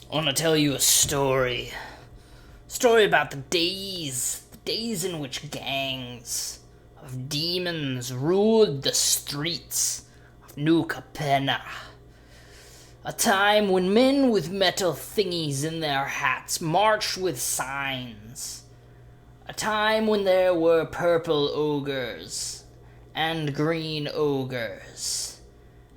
I want to tell you a story. Story about the days in which gangs of demons ruled the streets of New Capenna. A time when men with metal thingies in their hats marched with signs. A time when there were purple ogres and green ogres.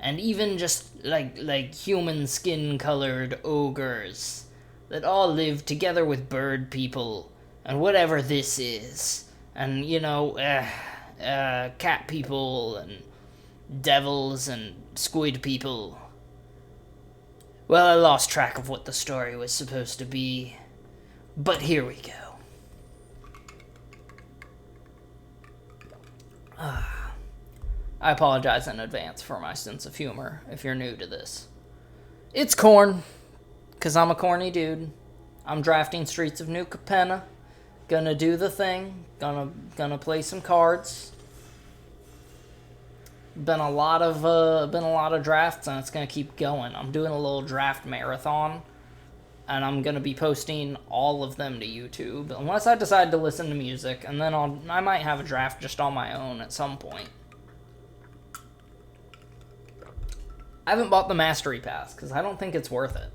And even just like human skin colored ogres that all lived together with bird people and whatever this is. And cat people and devils and squid people. Well, I lost track of what the story was supposed to be, but here we go. I apologize in advance for my sense of humor if you're new to this. It's corn, because I'm a corny dude. I'm drafting Streets of New Capenna. Gonna do the thing. Gonna play some cards. Been a lot of drafts, and it's gonna keep going. I'm doing a little draft marathon, and I'm gonna be posting all of them to YouTube, unless I decide to listen to music, and then I might have a draft just on my own at some point. I haven't bought the Mastery Pass because I don't think it's worth it.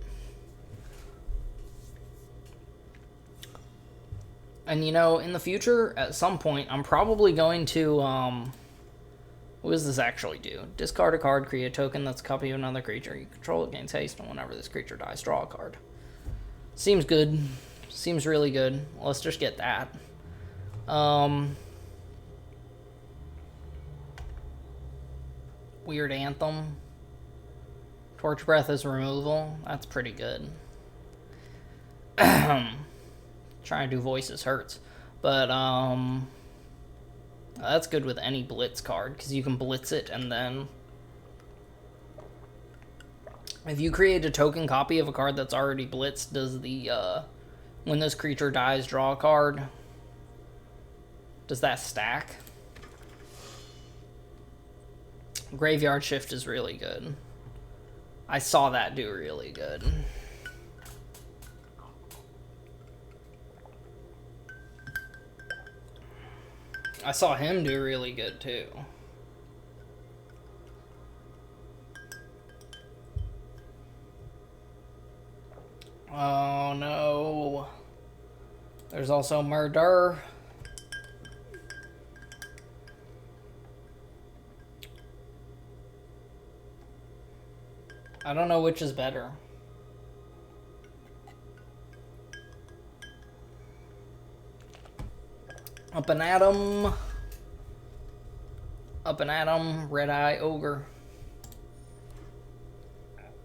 And in the future, at some point, I'm probably going to what does this actually do? Discard a card, create a token that's a copy of another creature. You control it, gains haste, and whenever this creature dies, draw a card. Seems good. Seems really good. Let's just get that. Weird Anthem. Torch Breath is removal. That's pretty good. Trying to do voices hurts. But, that's good with any Blitz card, because you can Blitz it, and then if you create a token copy of a card that's already blitzed, does the, when this creature dies, draw a card? Does that stack? Graveyard Shift is really good. I saw that do really good. I saw him do really good, too. Oh, no. There's also Murder. I don't know which is better. Up and at 'em. Up and at 'em. Red Eye Ogre.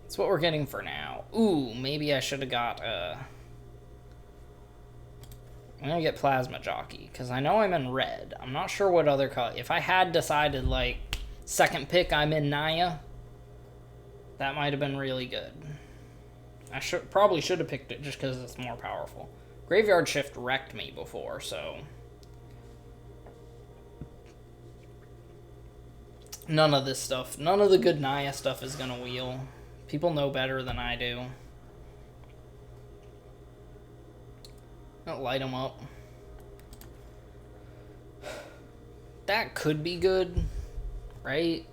That's what we're getting for now. Ooh, maybe I should have got, I'm gonna get Plasma Jockey, because I know I'm in red. I'm not sure what other color. If I had decided, second pick, I'm in Naya, that might have been really good. I probably should have picked it just because it's more powerful. Graveyard Shift wrecked me before, so none of this stuff, none of the good Naya stuff is gonna wheel. People know better than I do. I'll light them up. That could be good, right?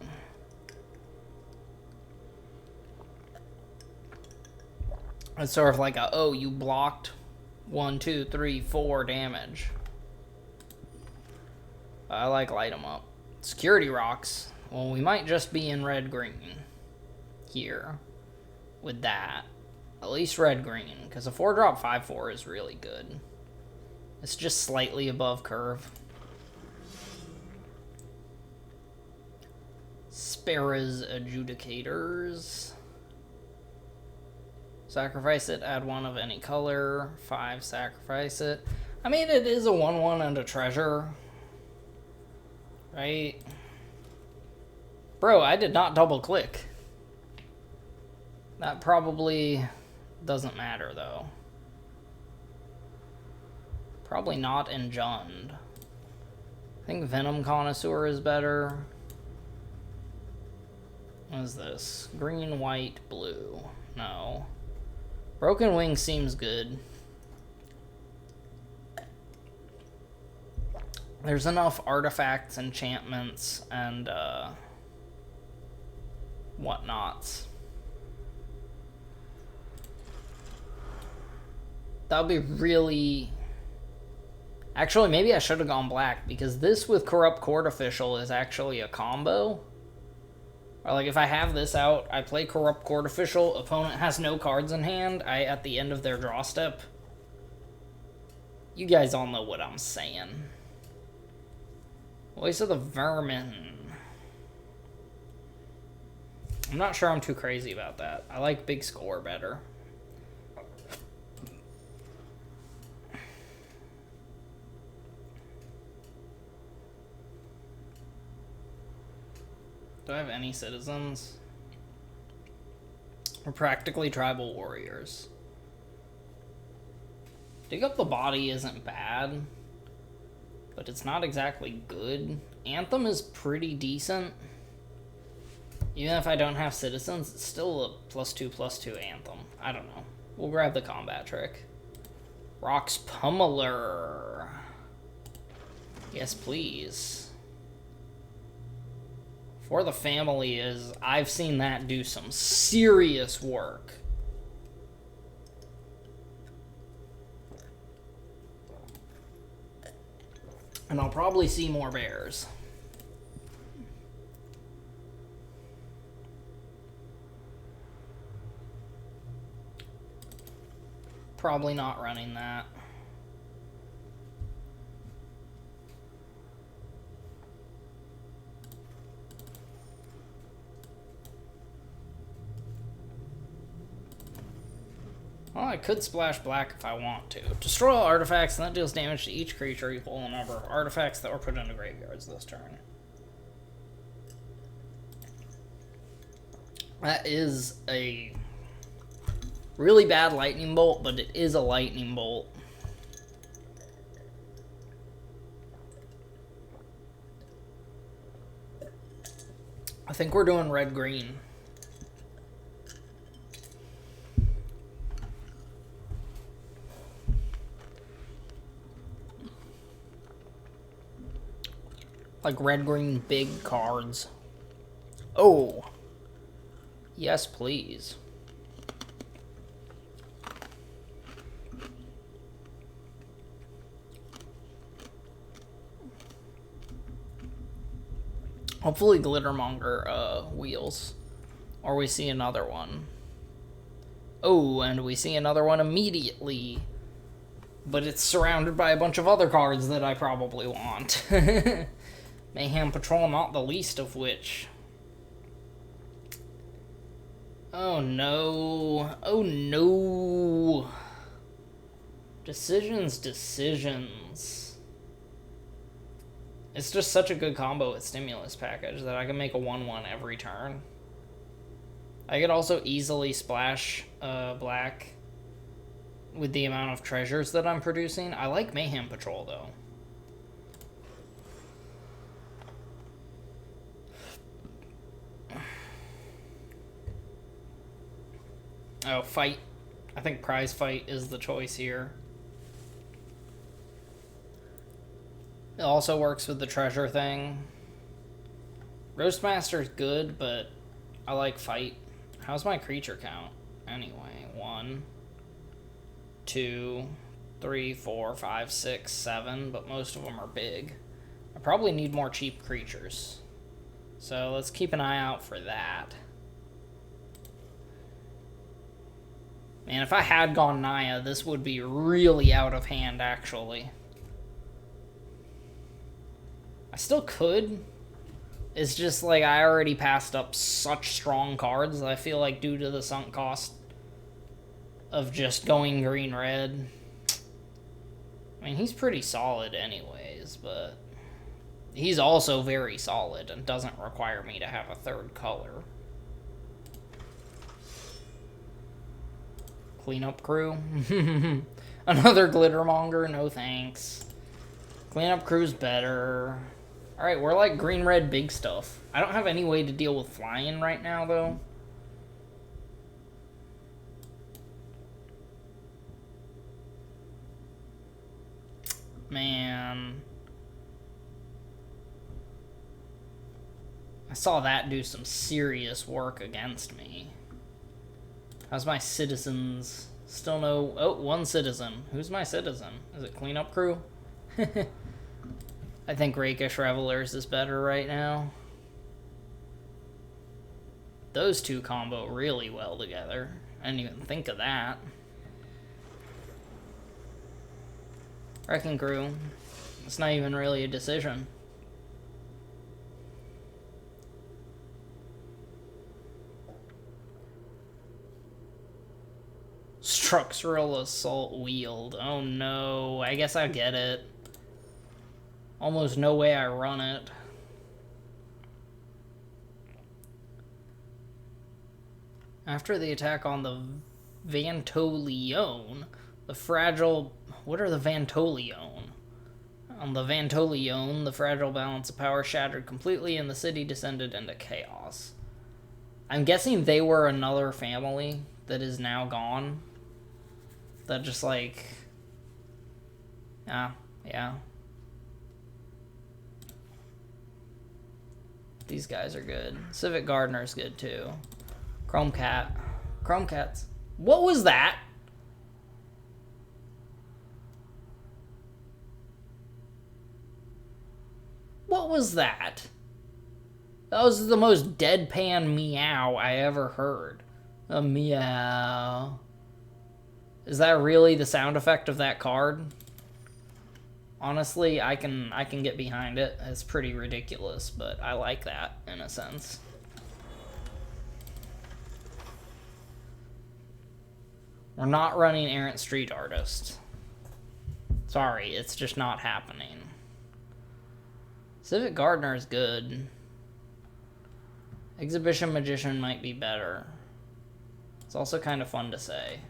It's sort of like you blocked 1, 2, 3, 4 damage. I like light them up. Security Rocks. Well, we might just be in red-green here with that. At least red-green, because a 4-drop 5/4 is really good. It's just slightly above curve. Sparrow's Adjudicators. Sacrifice it, add 1 of any color. 5, sacrifice it. I mean, it is a 1/1 and a treasure. Right? Bro, I did not double click. That probably doesn't matter, though. Probably not Enjund. I think Venom Connoisseur is better. What is this? Green, white, blue. No. Broken Wing seems good. There's enough artifacts, enchantments, and whatnots. That would be really... Actually, maybe I should have gone black, because this with Corrupt Court Official is actually a combo. Or, like, if I have this out, I play Corrupt Court Official, opponent has no cards in hand, at the end of their draw step. You guys all know what I'm saying. Voice of the Vermin. I'm not sure I'm too crazy about that. I like Big Score better. Do I have any citizens? We're practically tribal warriors. Dig Up the Body isn't bad, but it's not exactly good. Anthem is pretty decent. Even if I don't have citizens, it's still a +2/+2 Anthem. I don't know. We'll grab the combat trick. Rock's Pummeler. Yes, please. For the Family is... I've seen that do some serious work. And I'll probably see more bears. Probably not running that. Well, I could splash black if I want to. Destroy all artifacts, and that deals damage to each creature equal to the number of artifacts that were put into graveyards this turn. That is a really bad lightning bolt, but it is a lightning bolt. I think we're doing red-green. Like red-green big cards. Oh. Yes, please. Hopefully Glittermonger wheels. Or we see another one. Oh, and we see another one immediately. But it's surrounded by a bunch of other cards that I probably want. Mayhem Patrol, not the least of which. Oh no. Oh no. Decisions. It's just such a good combo with Stimulus Package that I can make a 1/1 every turn. I could also easily splash black with the amount of treasures that I'm producing. I like Mayhem Patrol though. Oh, fight. I think prize fight is the choice here. It also works with the treasure thing. Roastmaster's good, but I like fight. How's my creature count? Anyway, 1, 2, 3, 4, 5, 6, 7, but most of them are big. I probably need more cheap creatures. So let's keep an eye out for that. Man, if I had gone Naya, this would be really out of hand, actually. I still could. It's just like I already passed up such strong cards, I feel like, due to the sunk cost of just going green-red. I mean, he's pretty solid anyways, but he's also very solid and doesn't require me to have a third color. Cleanup Crew. Another Glittermonger, no thanks. Cleanup Crew's better. Alright, we're like green-red big stuff. I don't have any way to deal with flying right now, though. man. I saw that do some serious work against me. How's my citizens? Still no... Oh, one citizen. Who's my citizen? Is it cleanup crew? I think Rakish Revelers is better right now. Those two combo really well together. I didn't even think of that. Wrecking Crew. It's not even really a decision. Structural Assault Wield. Oh no, I guess I get it. Almost no way I run it. After the attack on the Vantoleone, the fragile... What are the Vantoleone? On the Vantoleone, the fragile balance of power shattered completely and the city descended into chaos. I'm guessing they were another family that is now gone. That just like... yeah. These guys are good. Civic Gardener's good too. Chrome Cat. Chrome Cats. What was that? What was that? That was the most deadpan meow I ever heard. A meow. Is that really the sound effect of that card? Honestly, I can get behind it. It's pretty ridiculous, but I like that in a sense. We're not running Errant Street Artist. Sorry, it's just not happening. Civic Gardener is good. Exhibition Magician might be better. It's also kind of fun to say.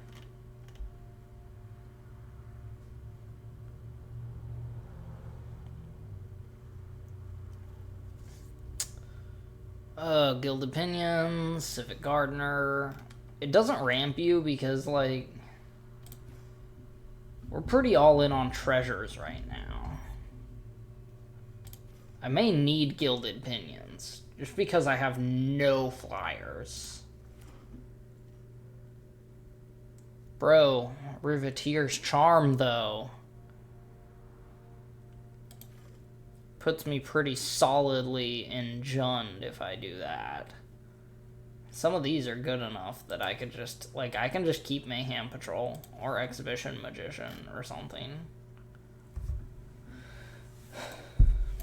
Gilded Pinions, Civic Gardener. It doesn't ramp you because, like, we're pretty all in on treasures right now. I may need Gilded Pinions, just because I have no flyers. Bro, Riveteer's Charm, though, puts me pretty solidly in Jund if I do that. Some of these are good enough that I could just, like, I can just keep Mayhem Patrol or Exhibition Magician or something.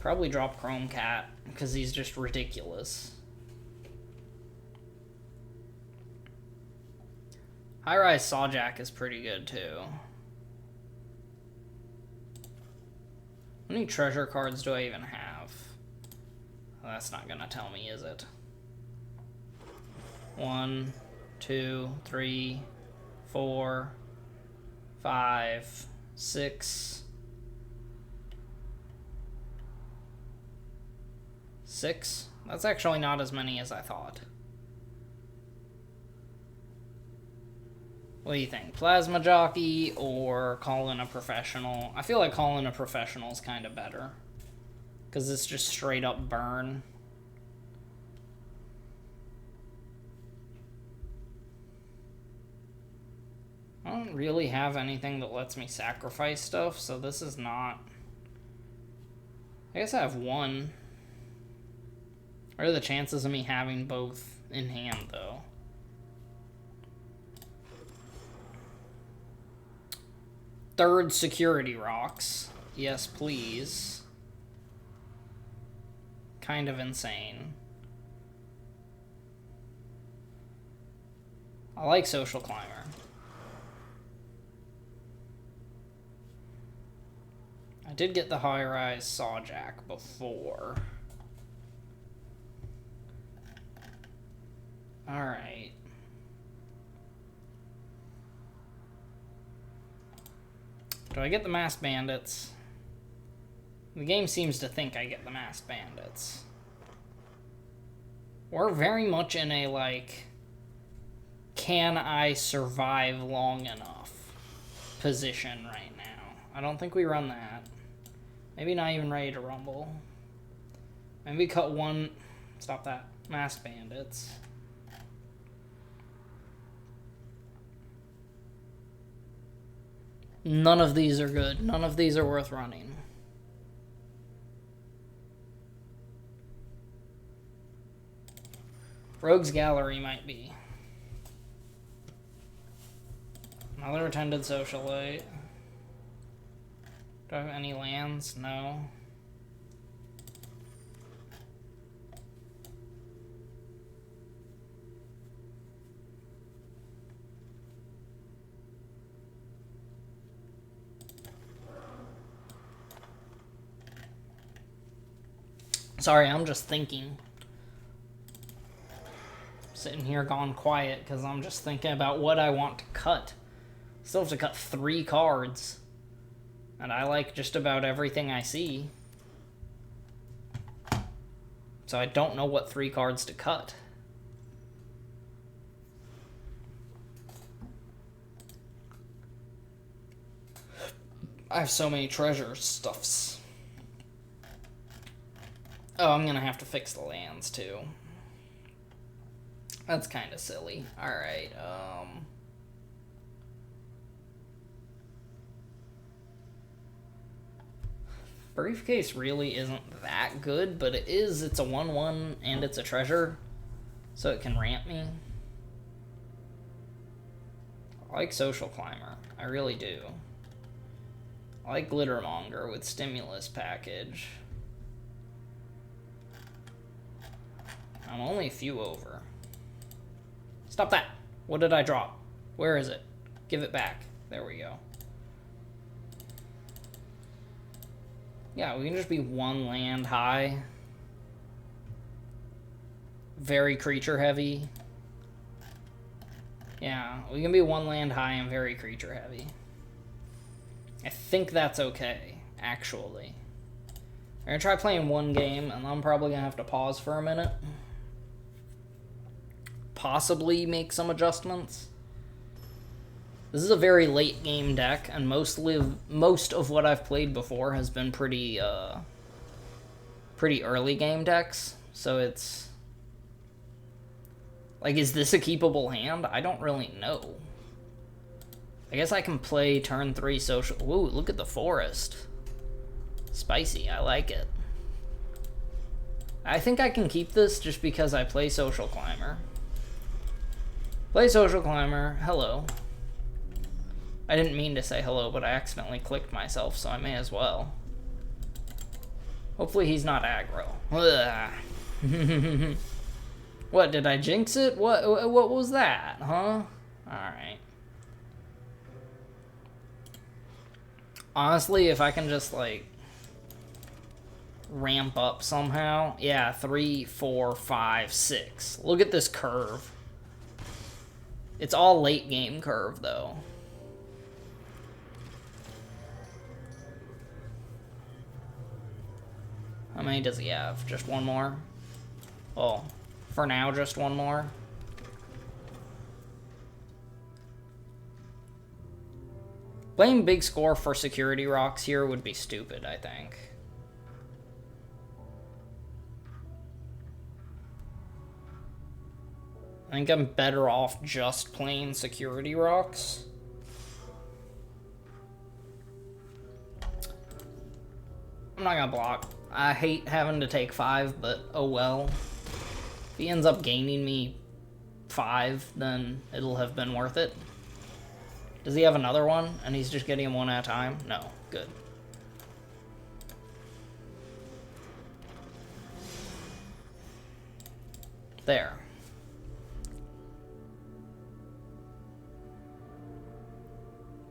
Probably drop Chrome Cat because he's just ridiculous. High Rise Sawjack is pretty good too. How many treasure cards do I even have? Well, that's not gonna tell me, is it? 1, 2, 3, 4, 5, 6. 6? That's actually not as many as I thought. What do you think? Plasma Jockey or call in a professional? I feel like calling a professional is kind of better. Because it's just straight up burn. I don't really have anything that lets me sacrifice stuff, so this is not... I guess I have one. What are the chances of me having both in hand, though? Third Security Rocks. Yes, please. Kind of insane. I like Social Climber. I did get the High Rise Sawjack before. Alright. Do I get the Masked Bandits? The game seems to think I get the Masked Bandits. We're very much in a, like, can I survive long enough position right now. I don't think we run that. Maybe not even ready to rumble. Maybe cut one... Stop that. Masked bandits. None of these are good. None of these are worth running. Rogue's Gallery might be. Another attended socialite. Do I have any lands? No. Sorry, I'm just thinking. Sitting here gone quiet because I'm just thinking about what I want to cut. Still have to cut 3 cards. And I like just about everything I see. So I don't know what 3 cards to cut. I have so many treasure stuffs. Oh, I'm gonna have to fix the lands too. That's kind of silly. Alright, Briefcase really isn't that good, but it is. It's a 1/1 and it's a treasure, so it can ramp me. I like Social Climber. I really do. I like Glittermonger with Stimulus Package. I'm only a few over. Stop that! What did I drop? Where is it? Give it back. There we go. Yeah, we can just be 1 land high. Very creature heavy. Yeah, we can be 1 land high and very creature heavy. I think that's okay, actually. I'm gonna try playing 1 game, and I'm probably gonna have to pause for a minute. Possibly make some adjustments. This is a very late game deck, and most of what I've played before has been pretty early game decks. So it's like, is this a keepable hand? I don't really know. I guess I can play turn 3 social. Ooh, look at the forest. Spicy, I like it. I think I can keep this just because I play Social Climber. Play Social Climber. Hello. I didn't mean to say hello, but I accidentally clicked myself, so I may as well. Hopefully he's not aggro. What, did I jinx it? What was that, huh? Alright. Honestly, if I can just, like, ramp up somehow. Yeah, 3, 4, 5, 6. Look at this curve. It's all late game curve, though. How many does he have? Just 1 more? Oh, for now, just 1 more. Playing big score for security rocks here would be stupid, I think. I think I'm better off just playing security rocks. I'm not gonna block. I hate having to take 5, but oh well. If he ends up gaining me 5, then it'll have been worth it. Does he have another one, and he's just getting him 1 at a time? No. Good. There.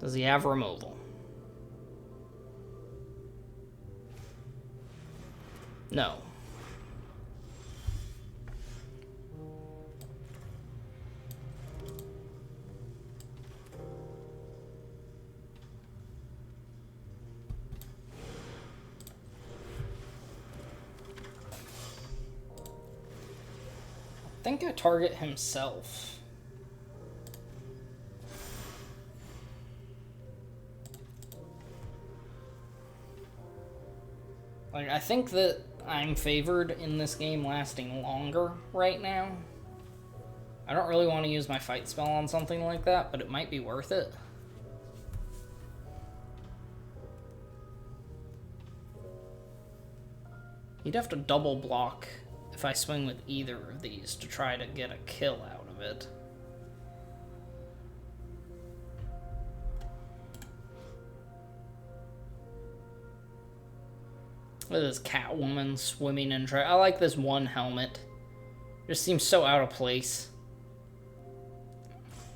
Does he have removal? No. I think I target himself. Like, I think that I'm favored in this game lasting longer right now. I don't really want to use my fight spell on something like that, but it might be worth it. You'd have to double block if I swing with either of these to try to get a kill out of it. Look at this Catwoman swimming in I like this one helmet. Just seems so out of place.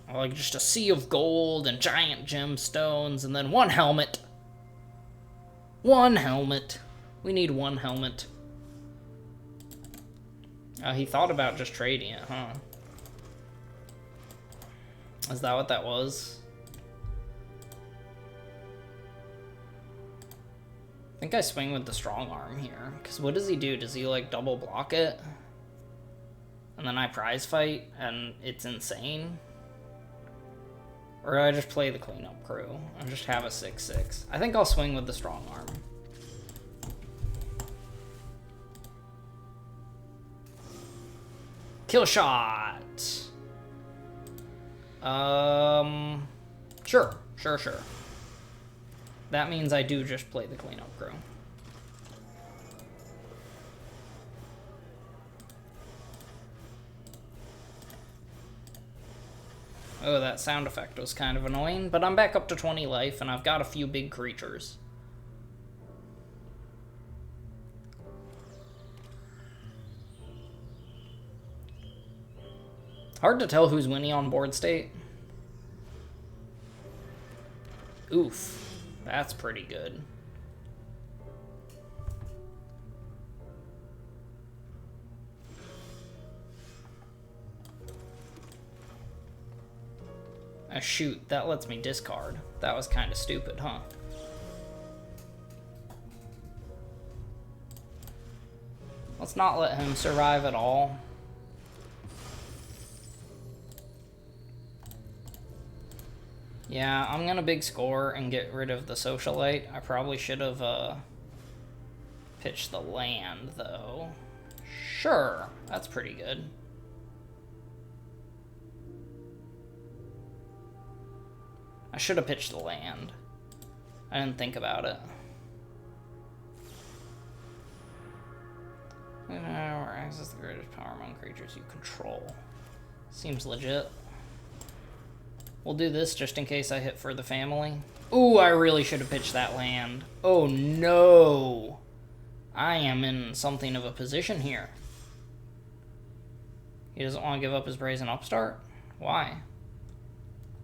I like just a sea of gold and giant gemstones and then one helmet. One helmet. We need one helmet. He thought about just trading it, huh? Is that what that was? I think I swing with the strong arm here. Because what does he do? Does he, like, double block it? And then I prize fight, and it's insane? Or do I just play the cleanup crew and just have a 6/6? I think I'll swing with the strong arm. Kill shot! Sure. That means I do just play the cleanup crew. Oh, that sound effect was kind of annoying, but I'm back up to 20 life, and I've got a few big creatures. Hard to tell who's winning on board state. Oof, that's pretty good. Shoot, that lets me discard. That was kind of stupid, huh? Let's not let him survive at all. Yeah, I'm gonna big score and get rid of the socialite. I probably should have pitched the land, though. Sure, that's pretty good. I should have pitched the land. I didn't think about it. Access the greatest power among creatures you control. Seems legit. We'll do this just in case I hit for the family. Ooh, I really should have pitched that land. Oh no! I am in something of a position here. He doesn't want to give up his brazen upstart? Why?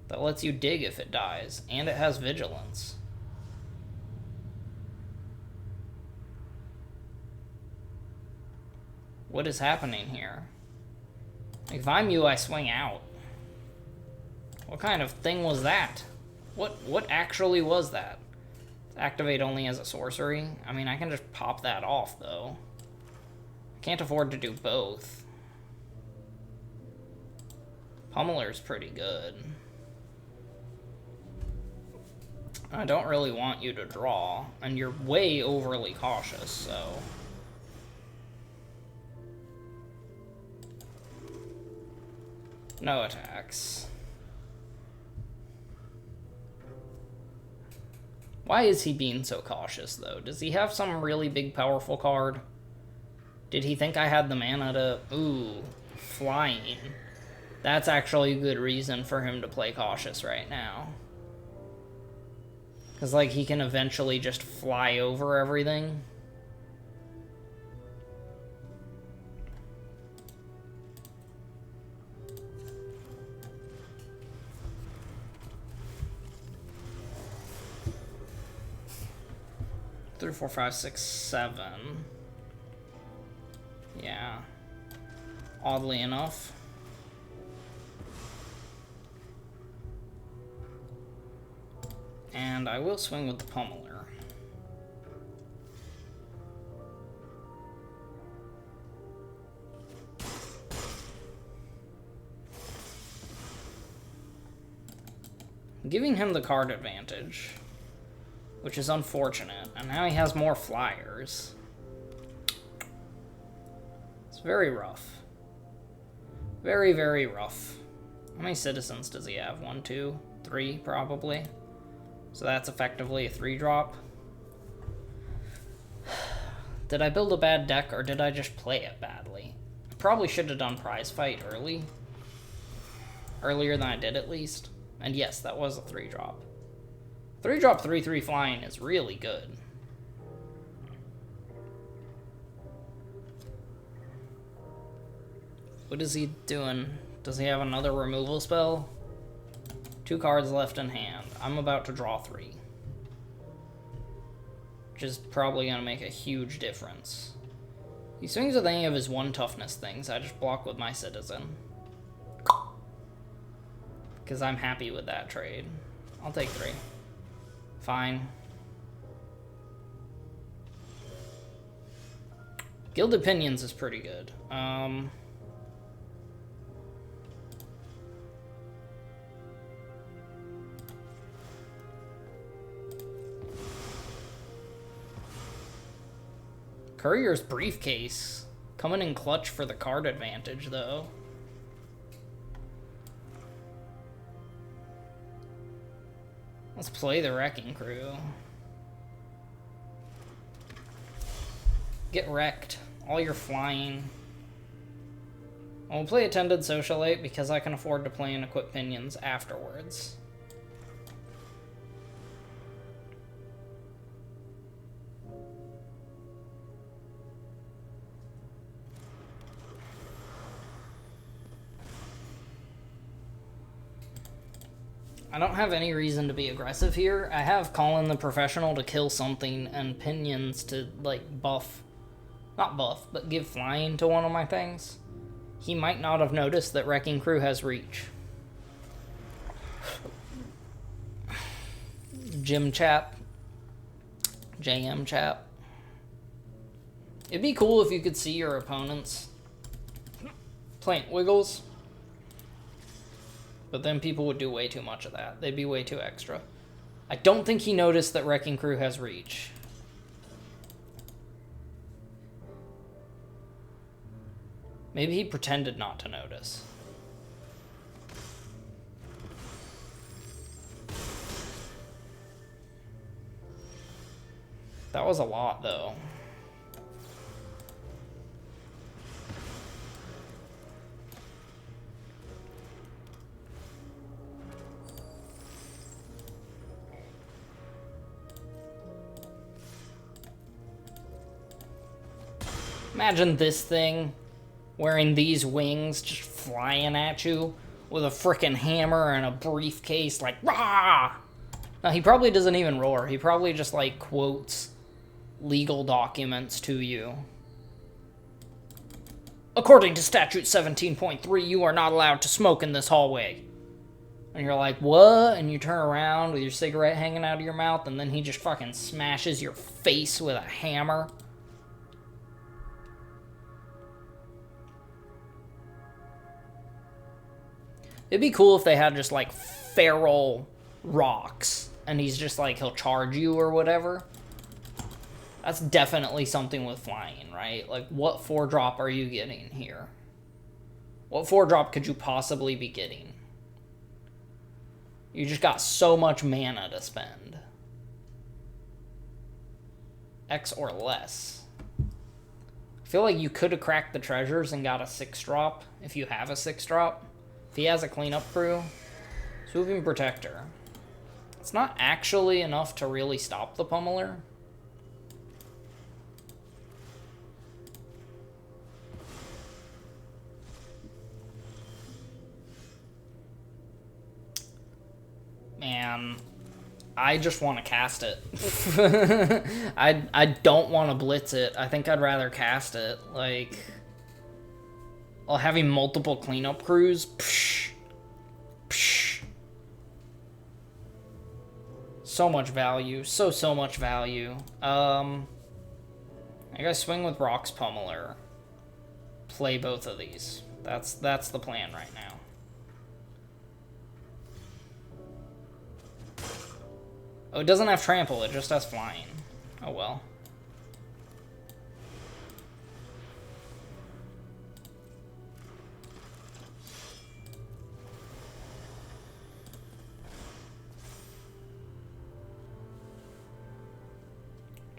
That lets you dig if it dies, and it has vigilance. What is happening here? Like, if I'm you, I swing out. What kind of thing was that? What actually was that? Activate only as a sorcery? I mean, I can just pop that off, though. I can't afford to do both. Pummeler's pretty good. I don't really want you to draw, and you're way overly cautious, so... No attacks. Why is he being so cautious, though? Does he have some really big, powerful card? Did he think I had the mana to... Ooh, flying. That's actually a good reason for him to play cautious right now. Because, like, he can eventually just fly over everything. Three, 4, 5, 6, 7. Yeah. Oddly enough. And I will swing with the pummeler. Giving him the card advantage, which is unfortunate. And now he has more flyers. very rough. Very, very rough. How many citizens does he have? 1, 2, 3, probably. So that's effectively a 3-drop. Did I build a bad deck, or did I just play it badly? I probably should have done prize fight early. Earlier than I did, at least. And yes, that was a 3-drop. 3-drop 3/3 flying is really good. What is he doing? Does he have another removal spell? 2 cards left in hand. I'm about to draw 3. Which is probably going to make a huge difference. He swings with any of his 1 toughness things. I just block with my citizen. Because I'm happy with that trade. I'll take 3. Fine. Gilded Pinions is pretty good. Courier's Briefcase. Coming in clutch for the card advantage, though. Let's play the Wrecking Crew. Get wrecked. All your flying. We'll play Attended Socialite because I can afford to play and equip Pinions afterwards. I don't have any reason to be aggressive here. I have Colin the Professional to kill something and Pinions to, like, buff. Not buff, but give flying to one of my things. He might not have noticed that Wrecking Crew has reach. Jim Chap. JM Chap. It'd be cool if you could see your opponents plant Wiggles. But then people would do way too much of that. They'd be way too extra. I don't think he noticed that Wrecking Crew has reach. Maybe he pretended not to notice. That was a lot, though. Imagine this thing wearing these wings just flying at you with a frickin' hammer and a briefcase like, rah! Now, he probably doesn't even roar. He probably just, like, quotes legal documents to you. According to Statute 17.3, you are not allowed to smoke in this hallway. And you're like, what? And you turn around with your cigarette hanging out of your mouth, and then he just fucking smashes your face with a hammer. It'd be cool if they had just, like, feral rocks, and he's just, like, he'll charge you or whatever. That's definitely something with flying, right? Like, what 4-drop are you getting here? What 4-drop could you possibly be getting? You just got so much mana to spend. X or less. I feel like you could have cracked the treasures and got a 6-drop if you have a 6-drop. If he has a cleanup crew, Swooping Protector. It's not actually enough to really stop the Pummeler. Man, I just want to cast it. I don't want to blitz it. I think I'd rather cast it. Like, while having multiple cleanup crews. Psh, psh. So much value. So much value. I gotta swing with Rock's Pummeler. Play both of these. That's the plan right now. Oh, it doesn't have trample, it just has flying. Oh well.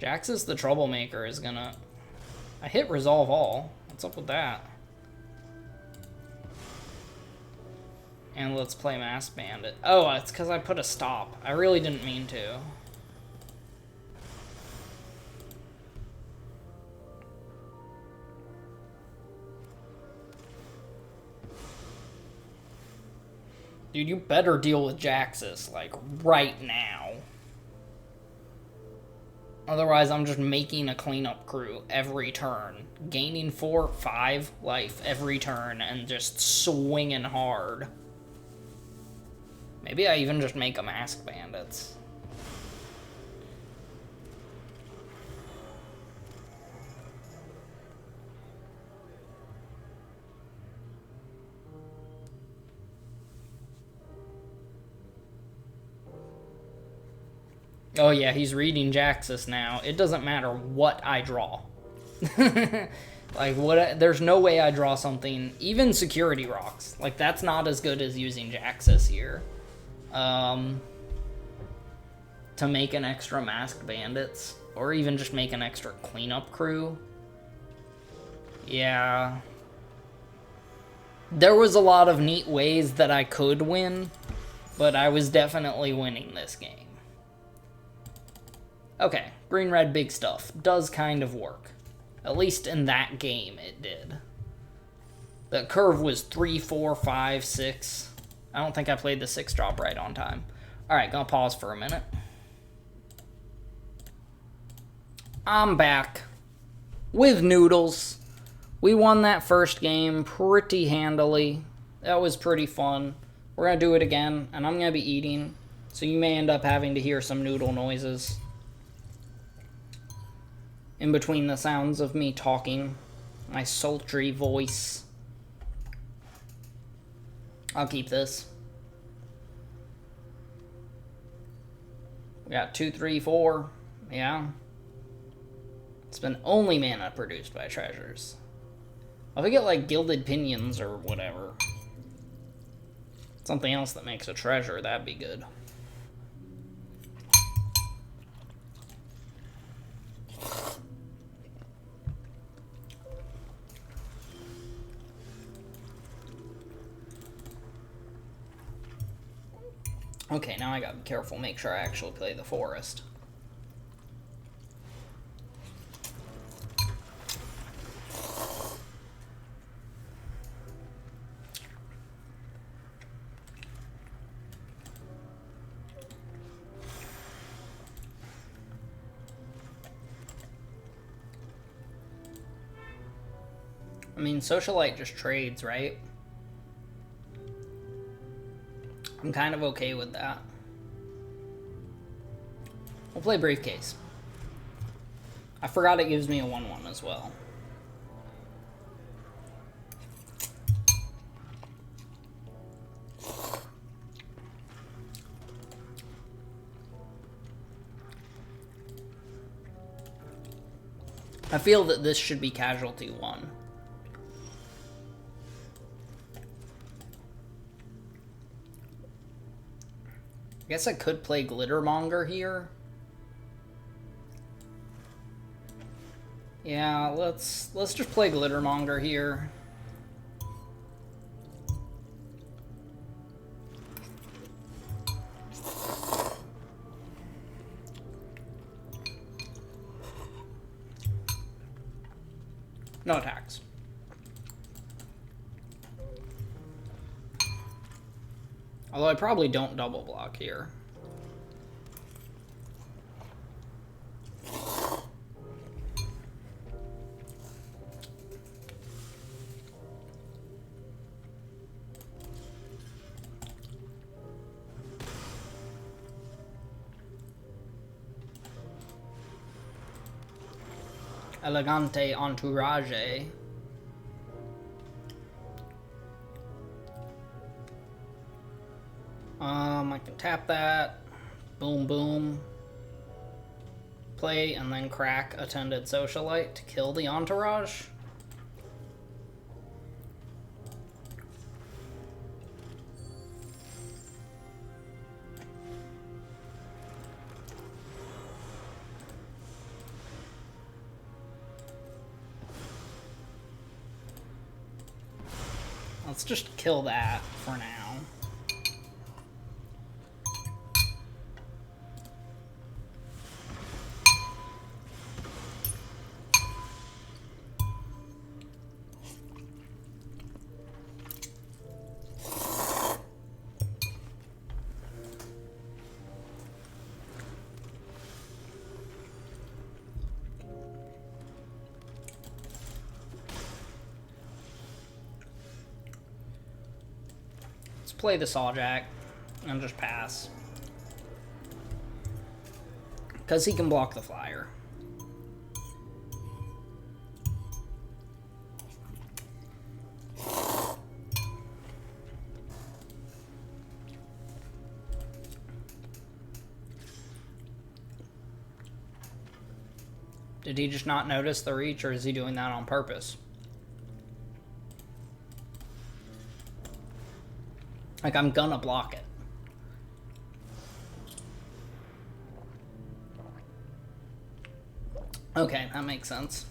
Jaxus the Troublemaker is gonna... I hit Resolve All. What's up with that? And let's play Masked Bandit. Oh, it's because I put a stop. I really didn't mean to. Dude, you better deal with Jaxus, like, right now. Otherwise, I'm just making a cleanup crew every turn. Gaining 4, 5 life every turn and just swinging hard. Maybe I even just make a Masked Bandits. Oh yeah, he's reading Jaxus now. It doesn't matter what I draw. Like, there's no way I draw something, even Security Rocks. Like, that's not as good as using Jaxus here. To make an extra Masked Bandits, or even just make an extra cleanup crew. Yeah. There was a lot of neat ways that I could win, but I was definitely winning this game. Okay, green-red big stuff. Does kind of work. At least in that game, it did. The curve was 3, 4, 5, 6. I don't think I played the 6 drop right on time. Alright, gonna pause for a minute. I'm back. With Noodles. We won that first game pretty handily. That was pretty fun. We're gonna do it again, and I'm gonna be eating. So you may end up having to hear some noodle noises in between the sounds of me talking, my sultry voice. I'll keep this. We got 2, 3, 4. Yeah. It's been only mana produced by treasures. If we get like gilded pinions or whatever, something else that makes a treasure, that'd be good. Okay, now I gotta be careful, make sure I actually play the forest. I mean, Socialite just trades, right? I'm kind of okay with that. We'll play Briefcase. I forgot it gives me a 1/1 as well. I feel that this should be Casualty 1. I guess I could play Glittermonger here. Yeah, let's just play Glittermonger here. No attacks. Although I probably don't double block here. Elegante entourage. I can tap that. Boom, boom. Play and then crack Attended Socialite to kill the entourage. let's just kill that for now. Play the Sawjack and just pass. Because he can block the flyer. Did he just not notice the reach, or is he doing that on purpose? Like, I'm gonna block it. Okay, that makes sense.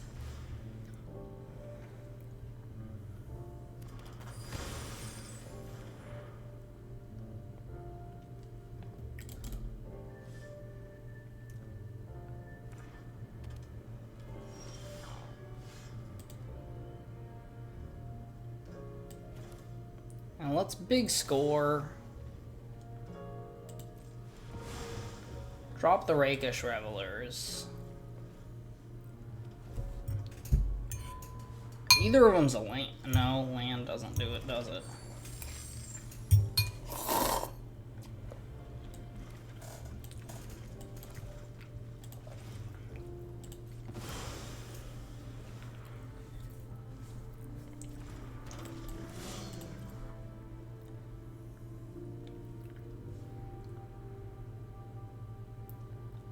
And let's big score. Drop the Rakish Revelers. Either of them's a land. No, land doesn't do it, does it?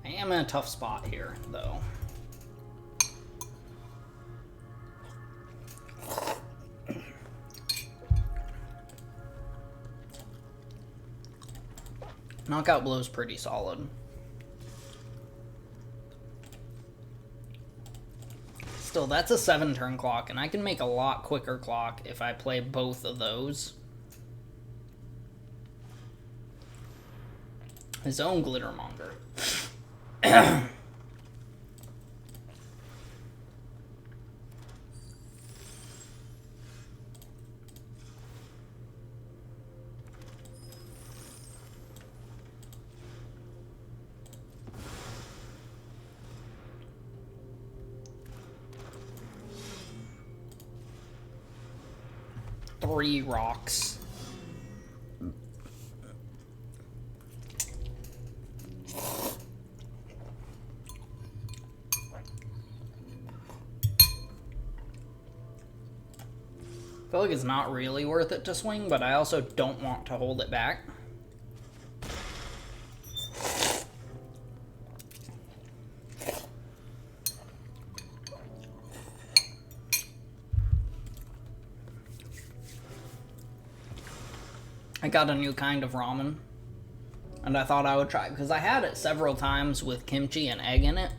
I am in a tough spot here, though. Knockout Blow's pretty solid. Still, that's a 7-turn clock, and I can make a lot quicker clock if I play both of those. His own Glittermonger. Three rocks. I feel like it's not really worth it to swing, but I also don't want to hold it back. I got a new kind of ramen, and I thought I would try, because I had it several times with kimchi and egg in it.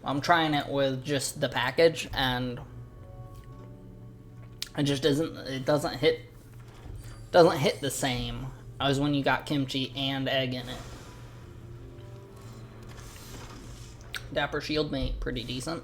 I'm trying it with just the package, and it just doesn't hit the same as when you got kimchi and egg in it. Dapper Shield Mate, pretty decent.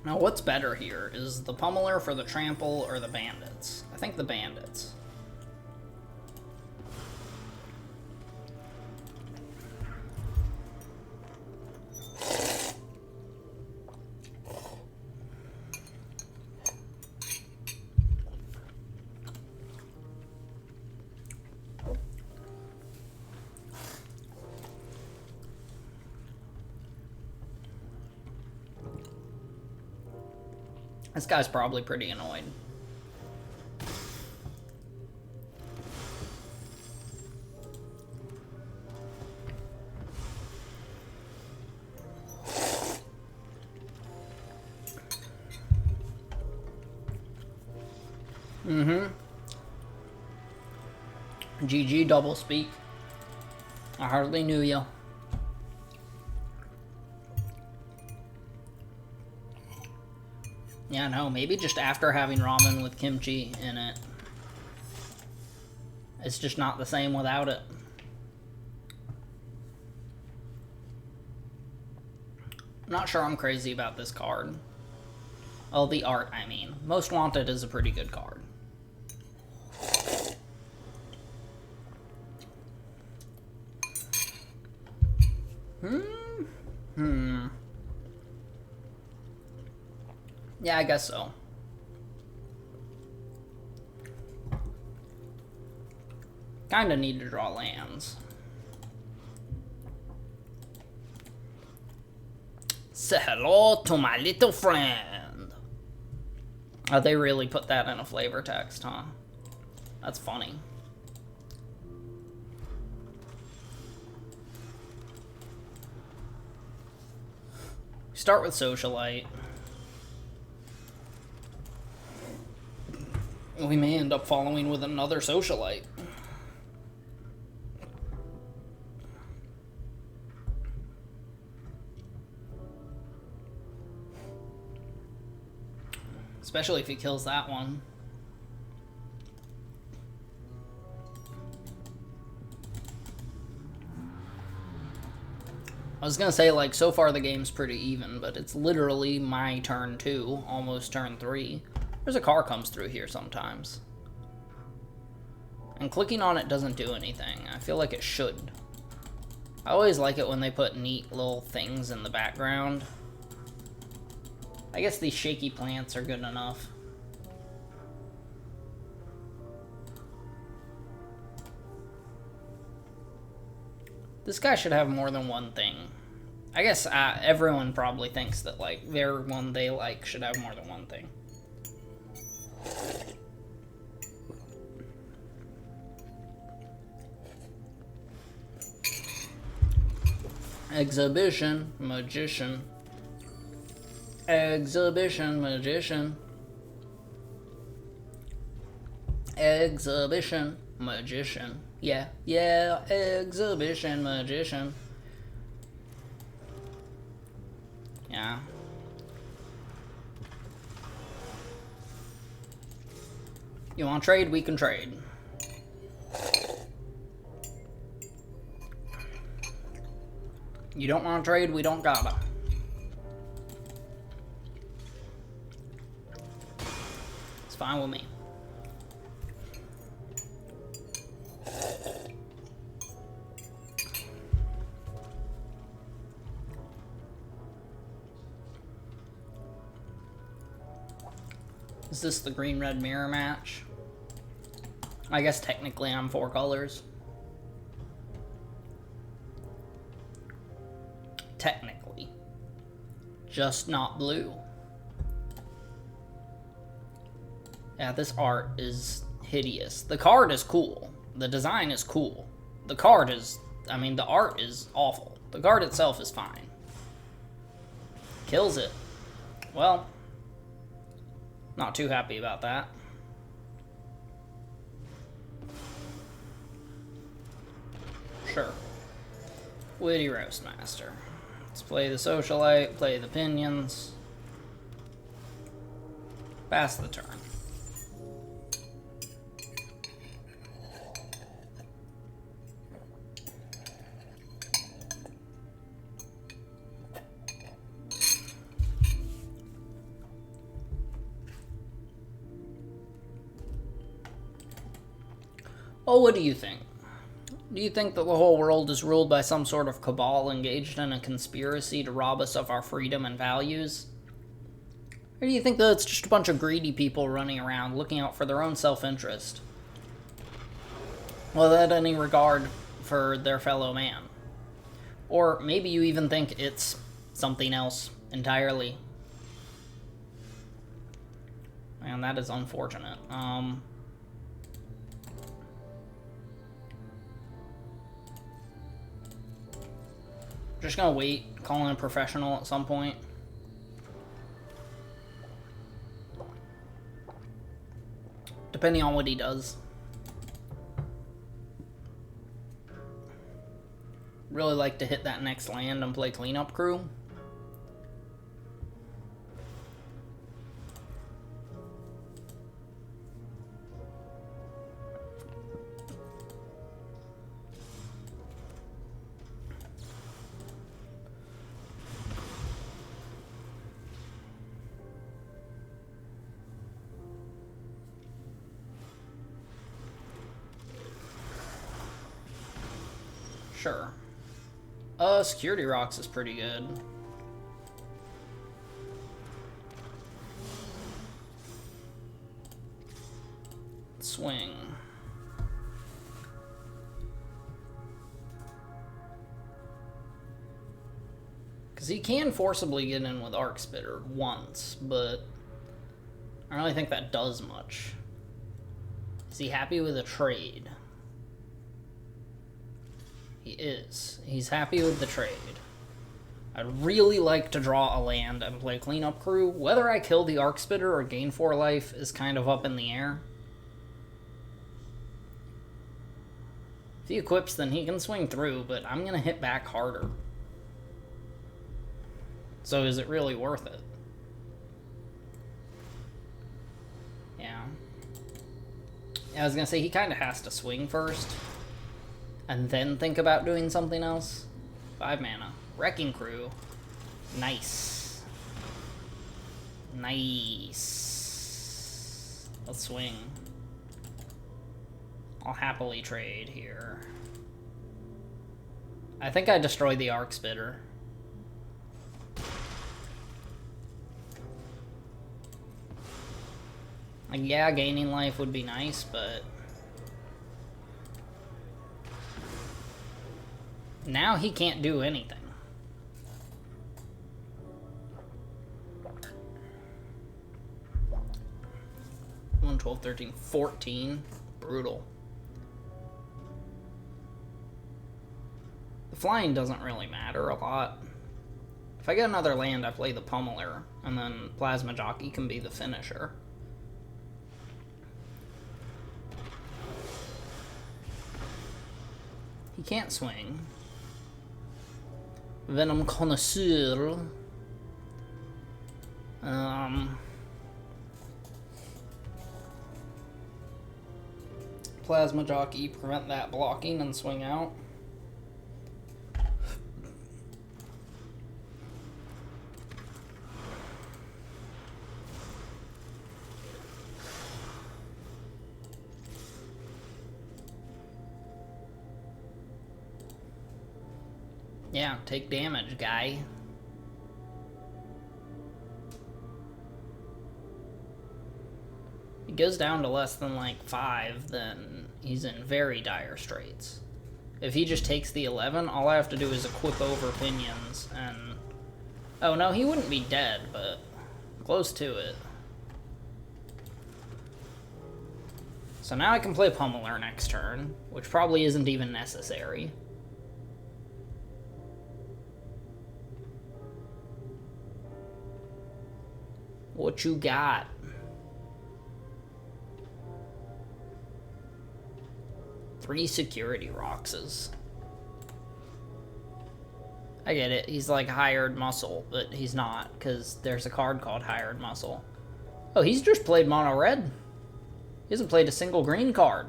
Now, what's better here? Is the Pummeler for the Trample or the Bandits? I think the Bandits. This guy's probably pretty annoyed. GG double speak. I hardly knew you. Yeah, no, maybe just after having ramen with kimchi in it. It's just not the same without it. I'm not sure I'm crazy about this card. Oh, the art, I mean. Most Wanted is a pretty good card. Yeah, I guess so. Kinda need to draw lands. Say hello to my little friend. Oh, they really put that in a flavor text, huh? That's funny. Start with Socialite. We may end up following with another Socialite. Especially if he kills that one. I was gonna say, like, so far the game's pretty even, but it's literally my turn 2, almost turn 3. There's a car comes through here sometimes. And clicking on it doesn't do anything. I feel like it should. I always like it when they put neat little things in the background. I guess these shaky plants are good enough. This guy should have more than one thing. I guess everyone probably thinks that, like, their one they like should have more than one thing. Exhibition, magician. Exhibition, magician. Exhibition, magician. Yeah, yeah, exhibition, magician. Yeah. You want to trade? We can trade. You don't want to trade? We don't gotta. It's fine with me. Is this the green-red mirror match? I guess technically I'm 4 colors. Technically. Just not blue. Yeah, this art is hideous. The card is cool. The design is cool. The card is... I mean, the art is awful. The card itself is fine. Kills it. Well... Not too happy about that. Sure. Witty Roastmaster. Let's play the Socialite, play the Pinions. Pass the turn. Oh, what do you think? Do you think that the whole world is ruled by some sort of cabal engaged in a conspiracy to rob us of our freedom and values? Or do you think that it's just a bunch of greedy people running around looking out for their own self-interest, without any regard for their fellow man? Or maybe you even think it's something else entirely. Man, that is unfortunate. Just gonna wait, call in a professional at some point. depending on what he does. Really like to hit that next land and play cleanup crew. Sure. Security Rocks is pretty good. Swing. Because he can forcibly get in with Arc Spitter once, but I don't really think that does much. Is he happy with a trade? He is. He's happy with the trade. I'd really like to draw a land and play Cleanup Crew. Whether I kill the Arc Spitter or gain 4 life is kind of up in the air. If he equips, then he can swing through, but I'm going to hit back harder. So is it really worth it? Yeah. I was going to say, he kind of has to swing first. And then think about doing something else. 5 mana. Wrecking Crew. Nice. Nice. Let's swing. I'll happily trade here. I think I destroyed the Arc Spitter. Like, yeah, gaining life would be nice, but now he can't do anything. 1, 12, 13, 14. Brutal. The flying doesn't really matter a lot. If I get another land, I play the Pummeler, and then Plasma Jockey can be the finisher. He can't swing. Venom Connoisseur. Plasma Jockey, prevent that blocking and swing out. Yeah, take damage, guy. If he goes down to less than like 5, then he's in very dire straits. If he just takes the 11, all I have to do is equip over Pinions and... Oh no, he wouldn't be dead, but close to it. So now I can play Pummeler next turn, which probably isn't even necessary. What you got? Three Security Roxes. I get it. He's like Hired Muscle, but he's not, because there's a card called Hired Muscle. Oh, he's just played mono red. He hasn't played a single green card.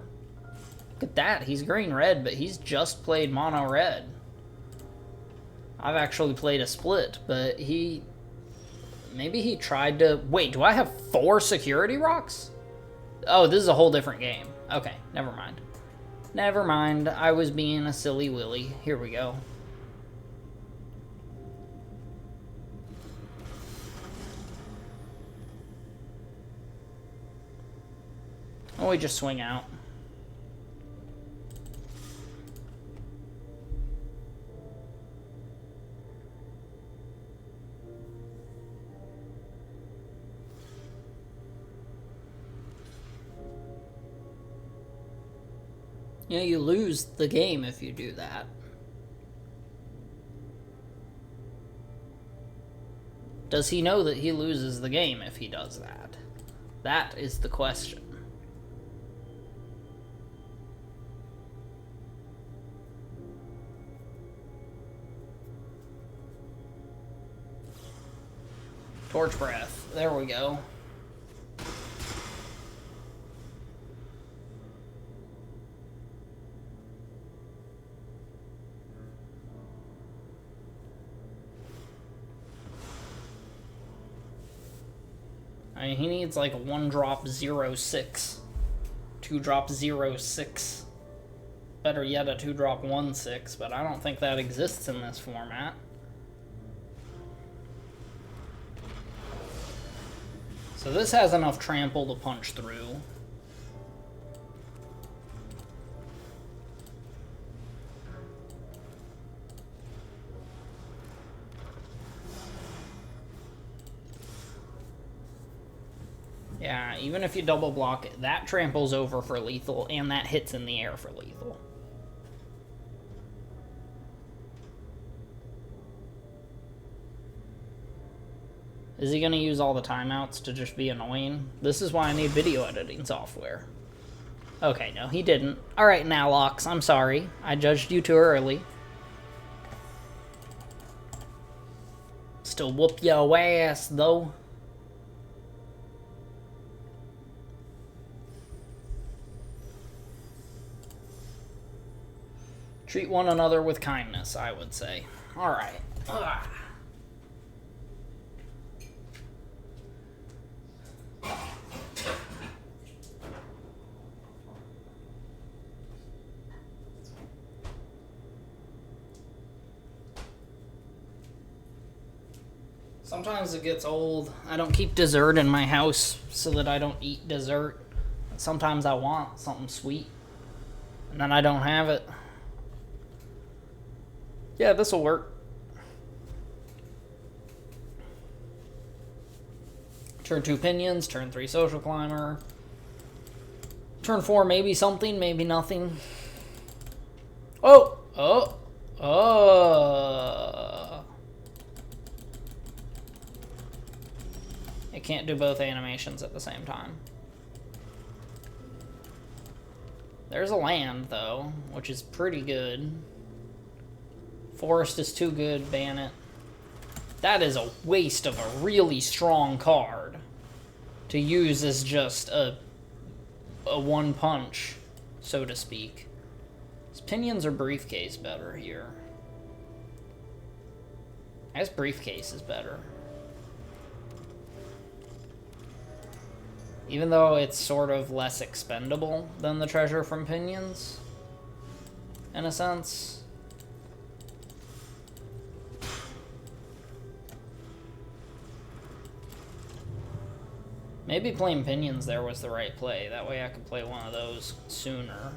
Look at that. He's green-red, but he's just played mono red. I've actually played a split, but he... Maybe he tried to... Wait, do I have 4 Security Rocks? Oh, this is a whole different game. Okay, never mind. Never mind. I was being a silly willy. Here we go. Oh, we just swing out. You know, you lose the game if you do that. Does he know that he loses the game if he does that? That is the question. Torch breath. There we go. I mean, he needs like a 1-drop 0/6. 2-drop 0/6. Better yet, a 2-drop 1/6, but I don't think that exists in this format. So this has enough trample to punch through. Yeah, even if you double block it, that tramples over for lethal, and that hits in the air for lethal. Is he going to use all the timeouts to just be annoying? This is why I need video editing software. Okay, no, he didn't. Alright, Nalox, I'm sorry. I judged you too early. Still whoop your ass, though. Treat one another with kindness, I would say. Alright. Sometimes it gets old. I don't keep dessert in my house so that I don't eat dessert. Sometimes I want something sweet, and then I don't have it. Yeah, this'll work. Turn 2 pinions, turn 3 social climber. Turn 4 maybe something, maybe nothing. Oh! It can't do both animations at the same time. There's a land, though, which is pretty good. Forest is too good, ban it. That is a waste of a really strong card to use as just a one punch, so to speak. Is pinions or briefcase better here? I guess briefcase is better. Even though it's sort of less expendable than the treasure from pinions, in a sense. Maybe playing pinions there was the right play. That way I could play one of those sooner.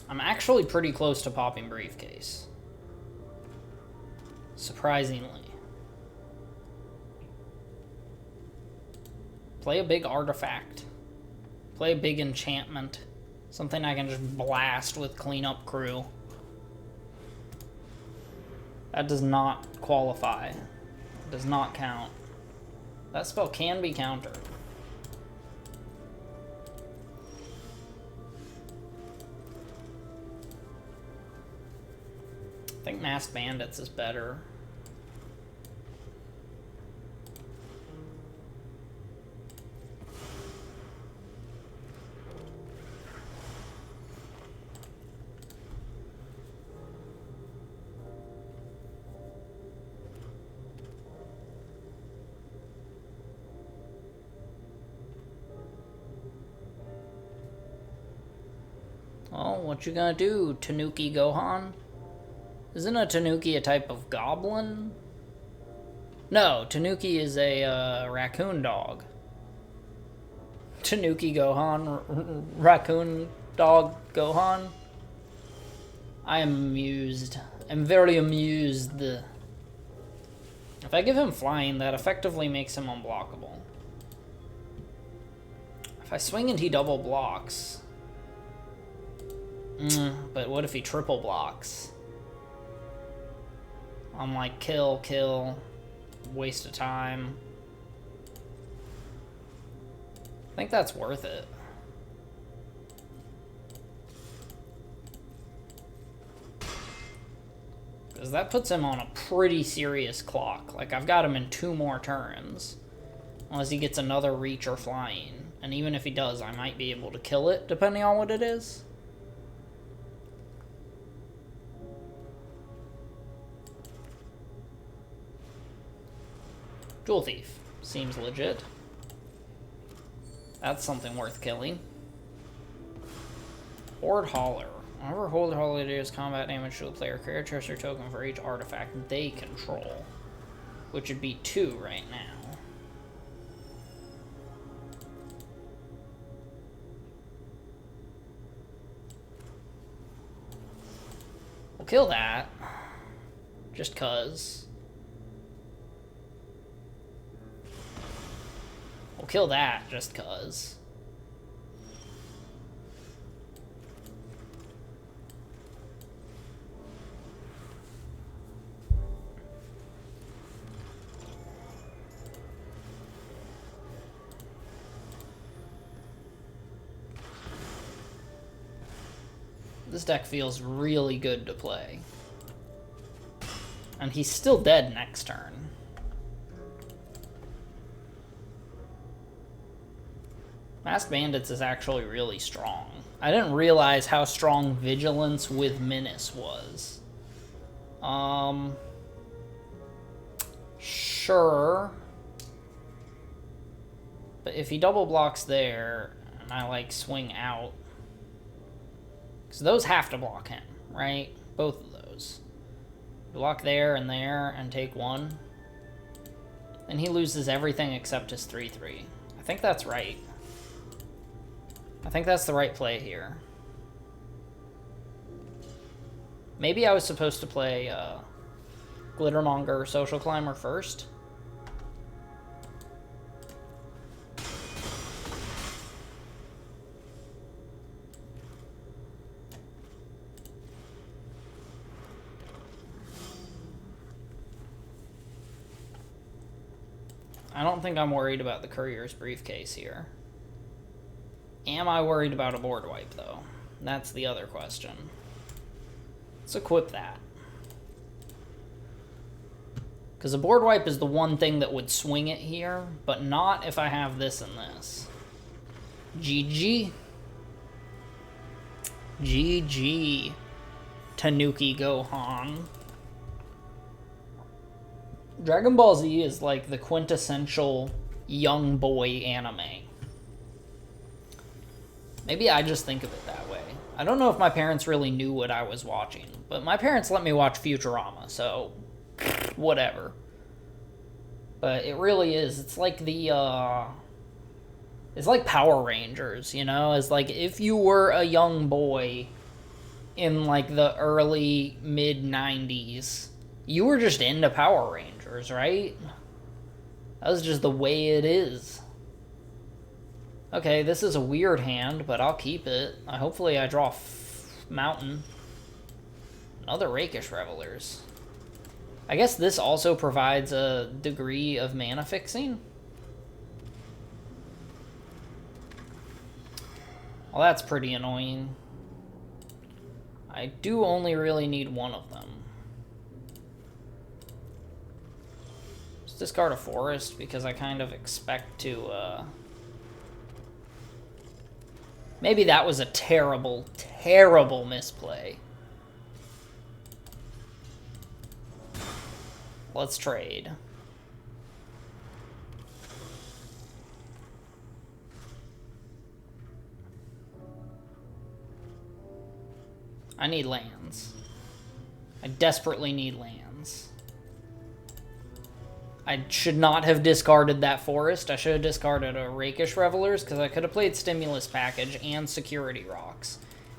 I'm actually pretty close to popping briefcase. Surprisingly. Play a big artifact. Play a big enchantment. Something I can just blast with cleanup crew. That does not qualify. Does not count. That spell can be countered. I think Masked Bandits is better. Oh, what you gonna do, Tanuki Gohan? Isn't a Tanuki a type of goblin? No, Tanuki is a raccoon dog. Tanuki Gohan, raccoon dog Gohan. I am amused. I'm very amused. If I give him flying, that effectively makes him unblockable. If I swing and he double blocks... but what if he triple blocks? I'm like, kill, waste of time. I think that's worth it. Because that puts him on a pretty serious clock. Like, I've got him in 2 more turns. Unless he gets another reach or flying. And even if he does, I might be able to kill it, depending on what it is. Jewel Thief. Seems legit. That's something worth killing. Horde Hauler. Whenever Horde Hauler deals combat damage to a player, create a treasure token for each artifact they control. Which would be 2 right now. We'll kill that. Just 'cause. We'll kill that just 'cause. This deck feels really good to play. And he's still dead next turn. Masked Bandits is actually really strong. I didn't realize how strong Vigilance with Menace was. Sure. But if he double blocks there, and I, like, swing out... Because those have to block him, right? Both of those. Block there, and take 1. And he loses everything except his 3/3. I think that's right. I think that's the right play here. Maybe I was supposed to play Glittermonger or Social Climber first. I don't think I'm worried about the Courier's Briefcase here. Am I worried about a board wipe, though? That's the other question. Let's equip that. Because a board wipe is the one thing that would swing it here, but not if I have this and this. GG. GG. Tanuki Gohan. Dragon Ball Z is like the quintessential young boy anime. Maybe I just think of it that way. I don't know if my parents really knew what I was watching, but my parents let me watch Futurama, so whatever. But it really is. It's like it's like Power Rangers, you know? It's like if you were a young boy in like the early mid-90s, you were just into Power Rangers, right? That was just the way it is. Okay, this is a weird hand, but I'll keep it. Hopefully I draw Mountain. Another Rakish Revelers. I guess this also provides a degree of mana fixing. Well, that's pretty annoying. I do only really need 1 of them. Let's discard a Forest because I kind of expect to... Maybe that was a terrible, terrible misplay. Let's trade. I need lands. I desperately need lands. I should not have discarded that Forest. I should have discarded a Rakish Revelers, because I could have played Stimulus Package and Security Rocks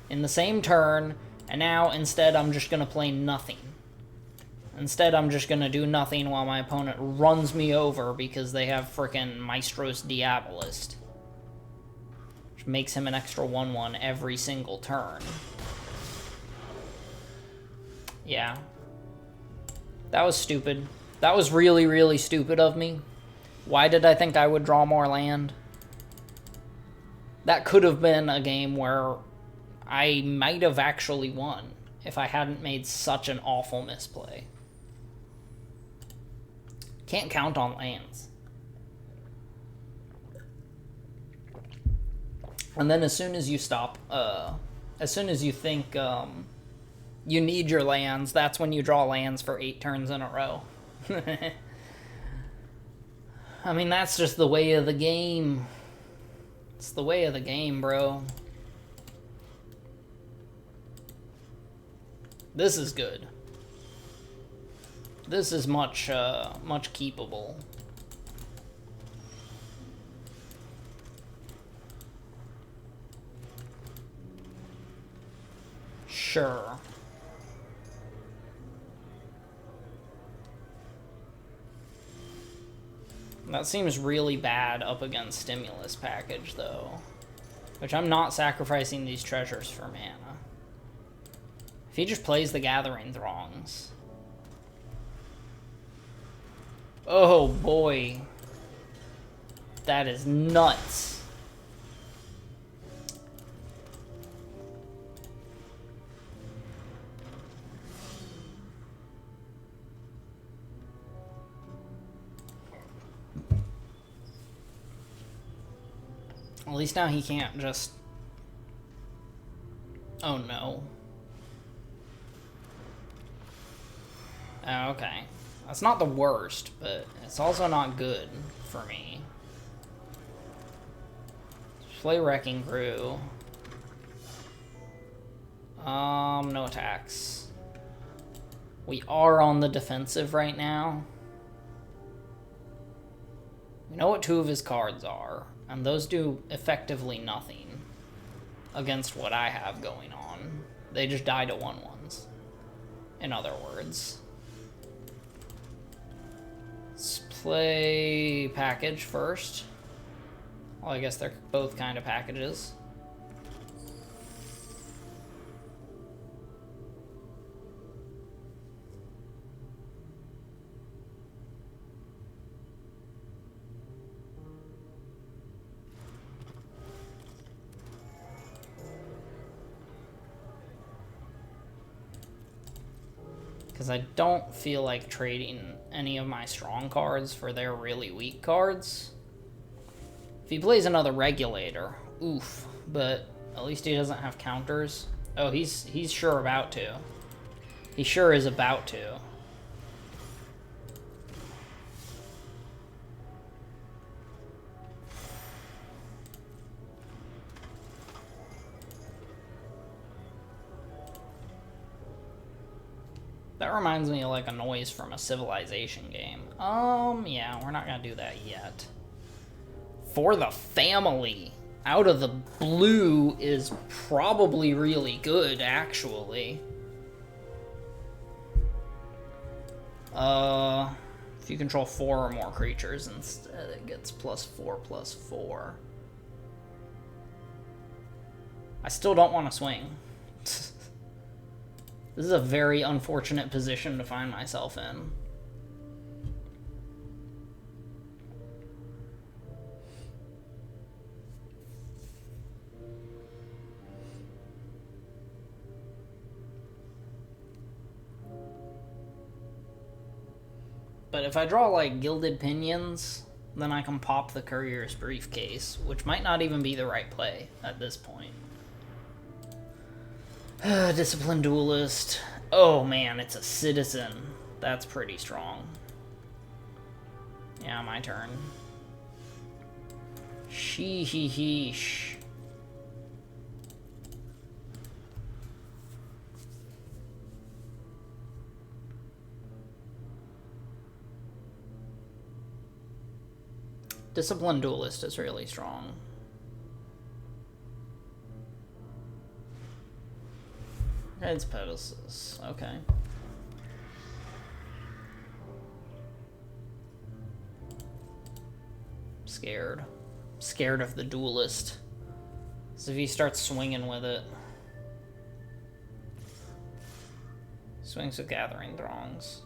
in the same turn, and now instead I'm just going to play nothing. Instead I'm just going to do nothing while my opponent runs me over because they have frickin' Maestros Diabolist, which makes him an extra 1/1 every single turn. Yeah. That was stupid. That was really, really stupid of me. Why did I think I would draw more land? That could have been a game where I might have actually won. if I hadn't made such an awful misplay. Can't count on lands. And then as soon as you stop, as soon as you think you need your lands, that's when you draw lands for 8 turns in a row. I mean, that's just the way of the game. It's the way of the game, bro. This is good. This is much keepable. Sure. That seems really bad up against Stimulus Package, though. Which I'm not sacrificing these treasures for mana. If he just plays the Gathering Throngs. Oh boy. That is nuts. At least now he can't just... Oh no. Oh, okay. That's not the worst, but it's also not good for me. Play Wrecking Crew. No attacks. We are on the defensive right now. We know what 2 of his cards are, and those do effectively nothing against what I have going on. They just die to 1/1s, in other words. Let's play package first. Well, I guess they're both kind of packages. Because I don't feel like trading any of my strong cards for their really weak cards. If he plays another Regulator, oof. But at least he doesn't have counters. Oh, he's sure about to. He sure is about to. That reminds me of like a noise from a Civilization game. Yeah, we're not gonna do that yet. For the Family, out of the blue, is probably really good, actually. If you control 4 or more creatures instead, it gets +4/+4. I still don't want to swing. This is a very unfortunate position to find myself in. But if I draw, like, Gilded Pinions, then I can pop the Courier's Briefcase, which might not even be the right play at this point. Disciplined Duelist. Oh man, it's a Citizen. That's pretty strong. Yeah, my turn. Sheesh. Disciplined Duelist is really strong. It's Pegasus. Okay. Scared. Scared of the Duelist. So if he starts swinging with it. Swings with Gathering Throngs.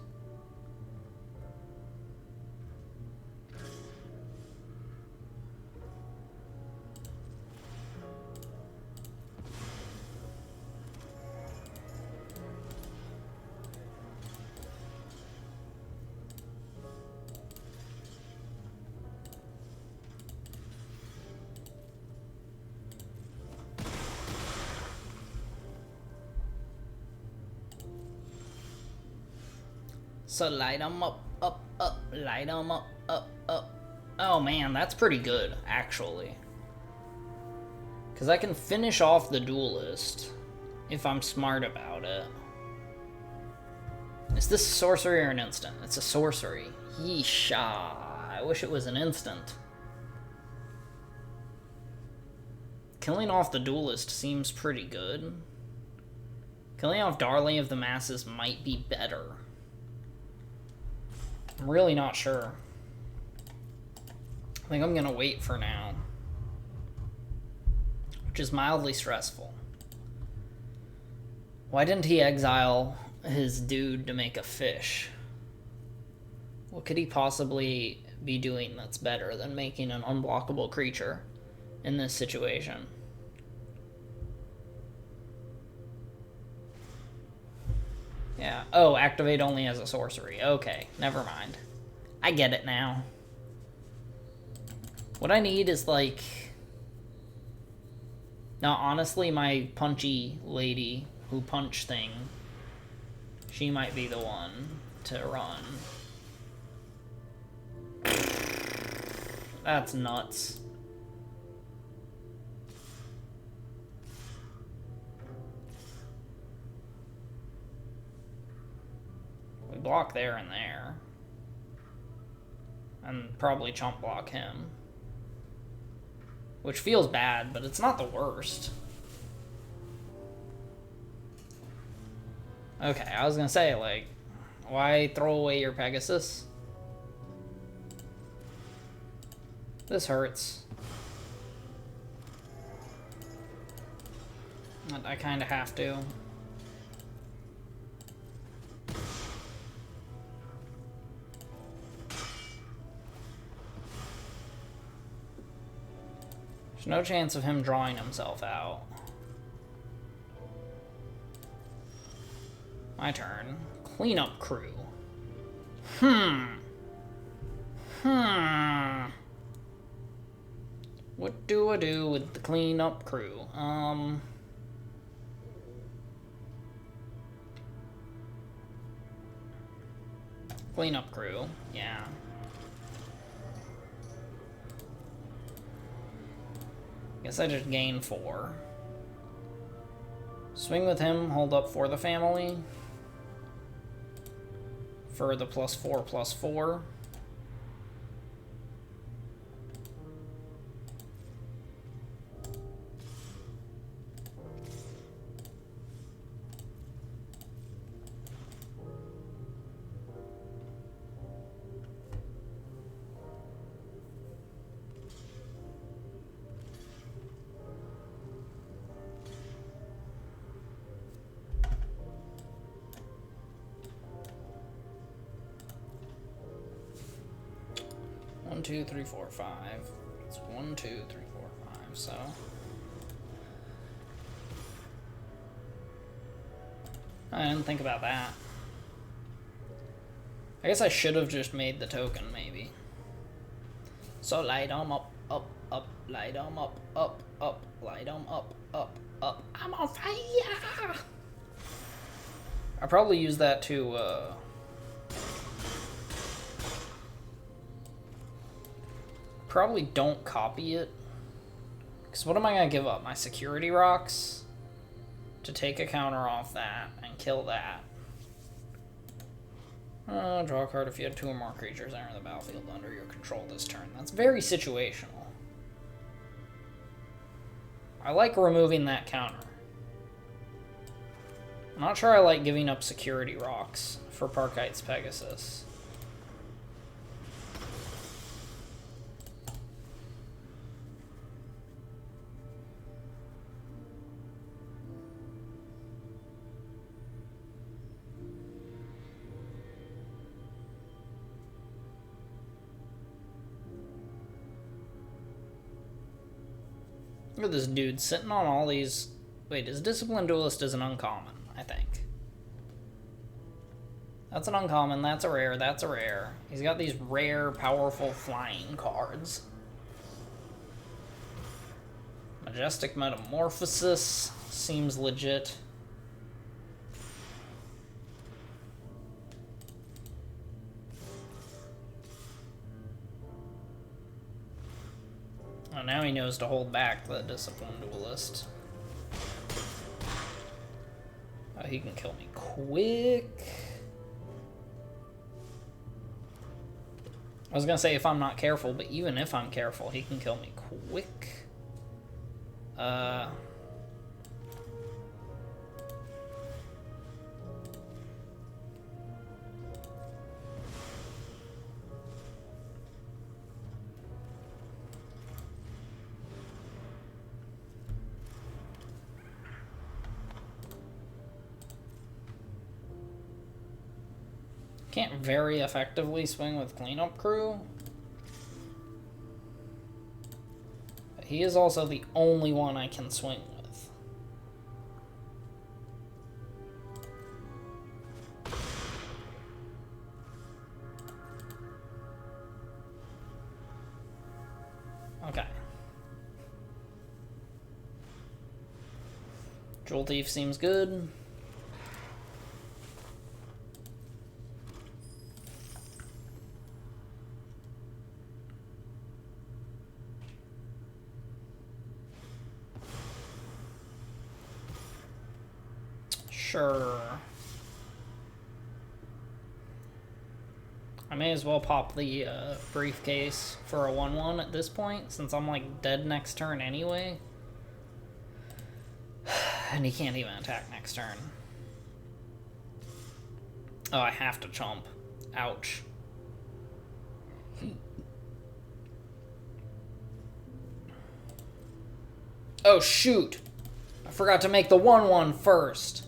So light 'em up, up, up, light 'em up, up, up. Oh man, that's pretty good, actually. Because I can finish off the duelist if I'm smart about it. Is this a sorcery or an instant? It's a sorcery. Yeesha. I wish it was an instant. Killing off the duelist seems pretty good. Killing off Darling of the Masses might be better. I'm really not sure. I think I'm gonna wait for now. Which is mildly stressful. Why didn't he exile his dude to make a fish? What could he possibly be doing that's better than making an unblockable creature in this situation? Yeah. Oh, activate only as a sorcery. Okay, never mind. I get it now. What I need is, like... Now, honestly, my punchy lady who punch thing, she might be the one to run. That's nuts. We block there and there. And probably chump block him. Which feels bad, but it's not the worst. Okay, I was gonna say, like, why throw away your Pegasus? This hurts. I kinda have to. There's no chance of him drawing himself out. My turn. Cleanup crew. What do I do with the cleanup crew? Cleanup crew, yeah. Guess I just gain 4. Swing with him, hold up for the family. For the +4/+4. One, 2, 3, 4, 5. It's 1, 2, 3, 4, 5, so. I didn't think about that. I guess I should have just made the token, maybe. So light 'em up, up, up, light 'em up, up, up, light 'em up, up, up. I'm on fire! I probably use that to, probably don't copy it. Because what am I going to give up? My security rocks? To take a counter off that and kill that. Draw a card if you had 2 or more creatures enter the battlefield under your control this turn. That's very situational. I like removing that counter. I'm not sure I like giving up security rocks for Parkite's Pegasus. Look at this dude sitting on all these... Wait, his Disciplined Duelist is an uncommon, I think. That's an uncommon, that's a rare, that's a rare. He's got these rare, powerful flying cards. Majestic Metamorphosis seems legit. Oh, now he knows to hold back the Disciplined Duelist. Oh, he can kill me quick. I was gonna say if I'm not careful, but even if I'm careful, he can kill me quick. Can't very effectively swing with Cleanup Crew. But he is also the only one I can swing with. Okay. Jewel Thief seems good. Sure. I may as well pop the briefcase for a 1/1 at this point, since I'm like dead next turn anyway. And he can't even attack next turn. Oh, I have to chomp. Ouch. Oh, shoot! I forgot to make the 1/1 first.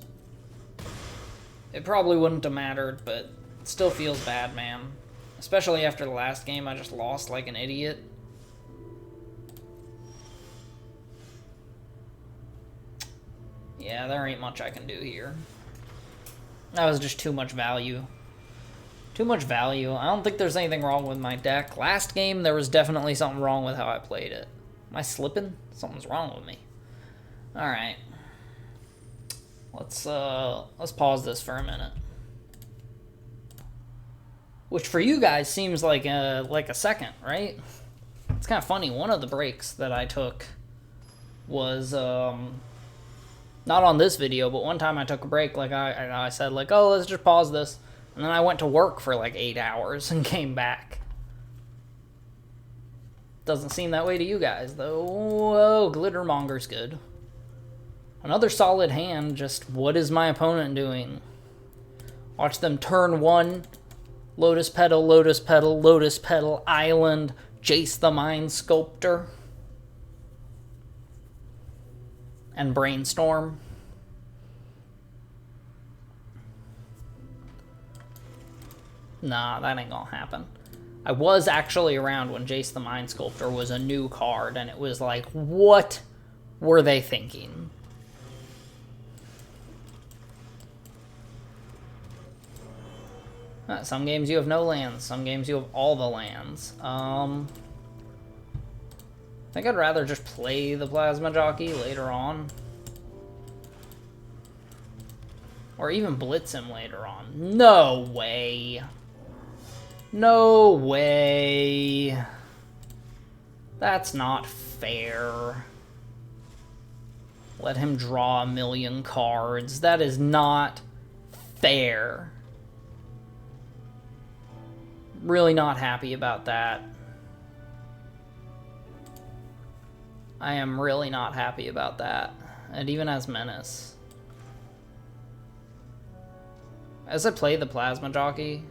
It probably wouldn't have mattered, but it still feels bad, man. Especially after the last game, I just lost like an idiot. Yeah, there ain't much I can do here. That was just too much value. Too much value. I don't think there's anything wrong with my deck. Last game, there was definitely something wrong with how I played it. Am I slipping? Something's wrong with me. Alright. Let's pause this for a minute. Which for you guys seems like a second, right? It's kind of funny. One of the breaks that I took was not on this video, but one time I took a break. Like I said, like, oh, let's just pause this, and then I went to work for like 8 hours and came back. Doesn't seem that way to you guys, though. Whoa, Glittermonger's good. Another solid hand, just what is my opponent doing? Watch them turn 1, Lotus Petal, Lotus Petal, Lotus Petal, Island, Jace the Mind Sculptor, and Brainstorm. Nah, that ain't gonna happen. I was actually around when Jace the Mind Sculptor was a new card, and it was like, what were they thinking? Some games you have no lands, some games you have all the lands. I think I'd rather just play the Plasma Jockey later on. Or even blitz him later on. No way. No way. That's not fair. Let him draw 1,000,000 cards. That is not fair. Really not happy about that. I am really not happy about that. And even as Menace. As I play the Plasma Jockey,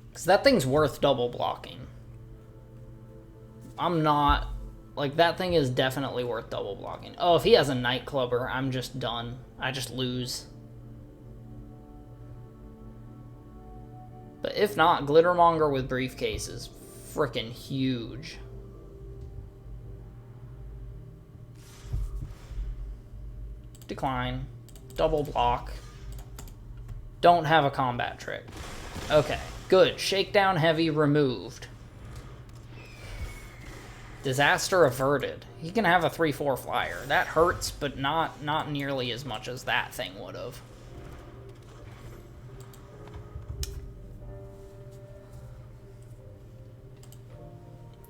because that thing's worth double blocking. I'm not... Like, that thing is definitely worth double blocking. Oh, if he has a Nightclubber, I'm just done. I just lose. But if not, Glittermonger with Briefcase is frickin' huge. Decline. Double block. Don't have a combat trick. Okay, good. Shakedown Heavy removed. Disaster averted. He can have a 3/4 flyer. That hurts, but not nearly as much as that thing would have.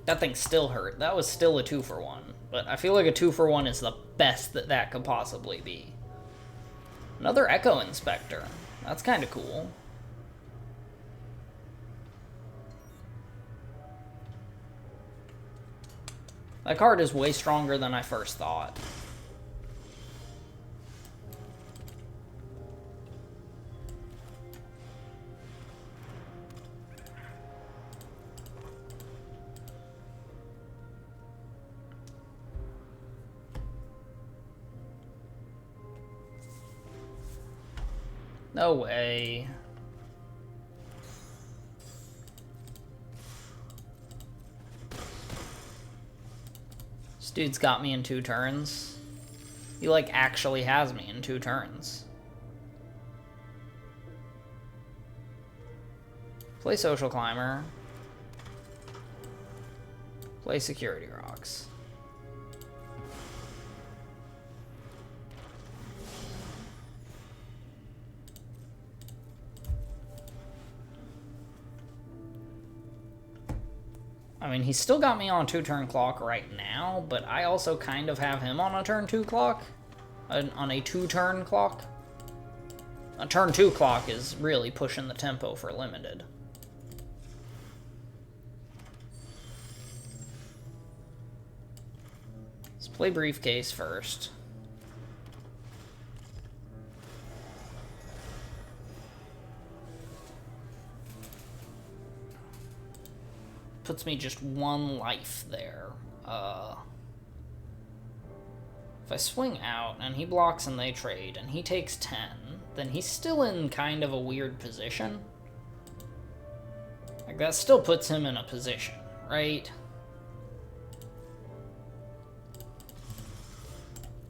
That thing still hurt. That was still a 2-for-1. But I feel like a 2-for-1 is the best that that could possibly be. Another Echo Inspector. That's kind of cool. That card is way stronger than I first thought. No way. This dude's got me in 2 turns. He, like, actually has me in 2 turns. Play Social Climber. Play Security Rocks. I mean, he's still got me on a 2-turn clock right now, but I also kind of have him on a turn 2 clock. On a 2-turn clock. A turn 2 clock is really pushing the tempo for limited. Let's play Briefcase first. Puts me just 1 life there. If I swing out and he blocks and they trade and he takes 10, then he's still in kind of a weird position. Like, that still puts him in a position, right?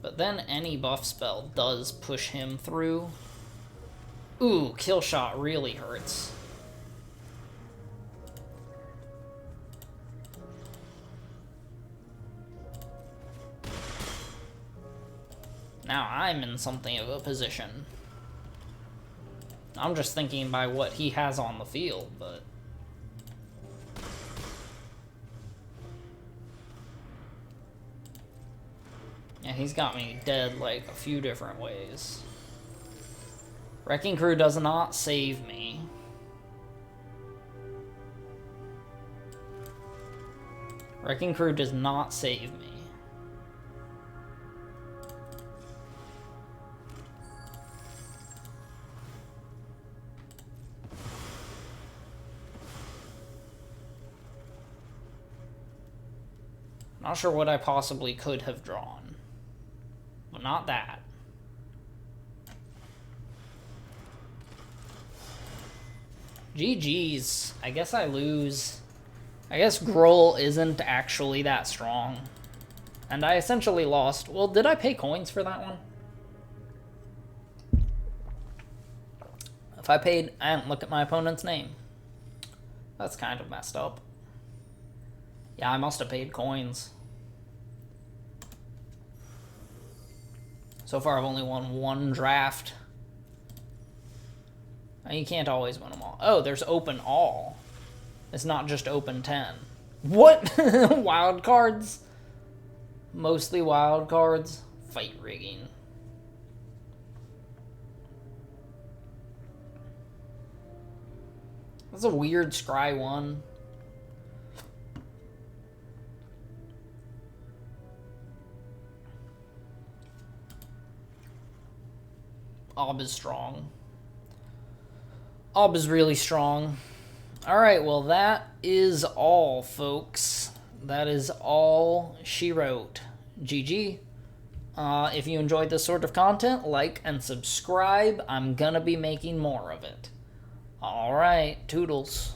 But then any buff spell does push him through. Ooh, Kill Shot really hurts. Now I'm in something of a position. I'm just thinking by what he has on the field, but... yeah, he's got me dead, like, a few different ways. Wrecking Crew does not save me. Wrecking Crew does not save me. Not sure what I possibly could have drawn. But not that. GG's. I guess I lose. I guess Gruul isn't actually that strong. And I essentially lost. Well, did I pay coins for that one? If I paid, I didn't look at my opponent's name. That's kind of messed up. Yeah, I must have paid coins. So far, I've only won 1 draft. You can't always win them all. Oh, there's open all. It's not just open 10. What? Wild cards? Mostly wild cards. Fight rigging. That's a weird scry one. Ob is strong. Ob is really strong. Alright, well that is all, folks. That is all she wrote. GG. If you enjoyed this sort of content, like and subscribe. I'm gonna be making more of it. Alright, toodles.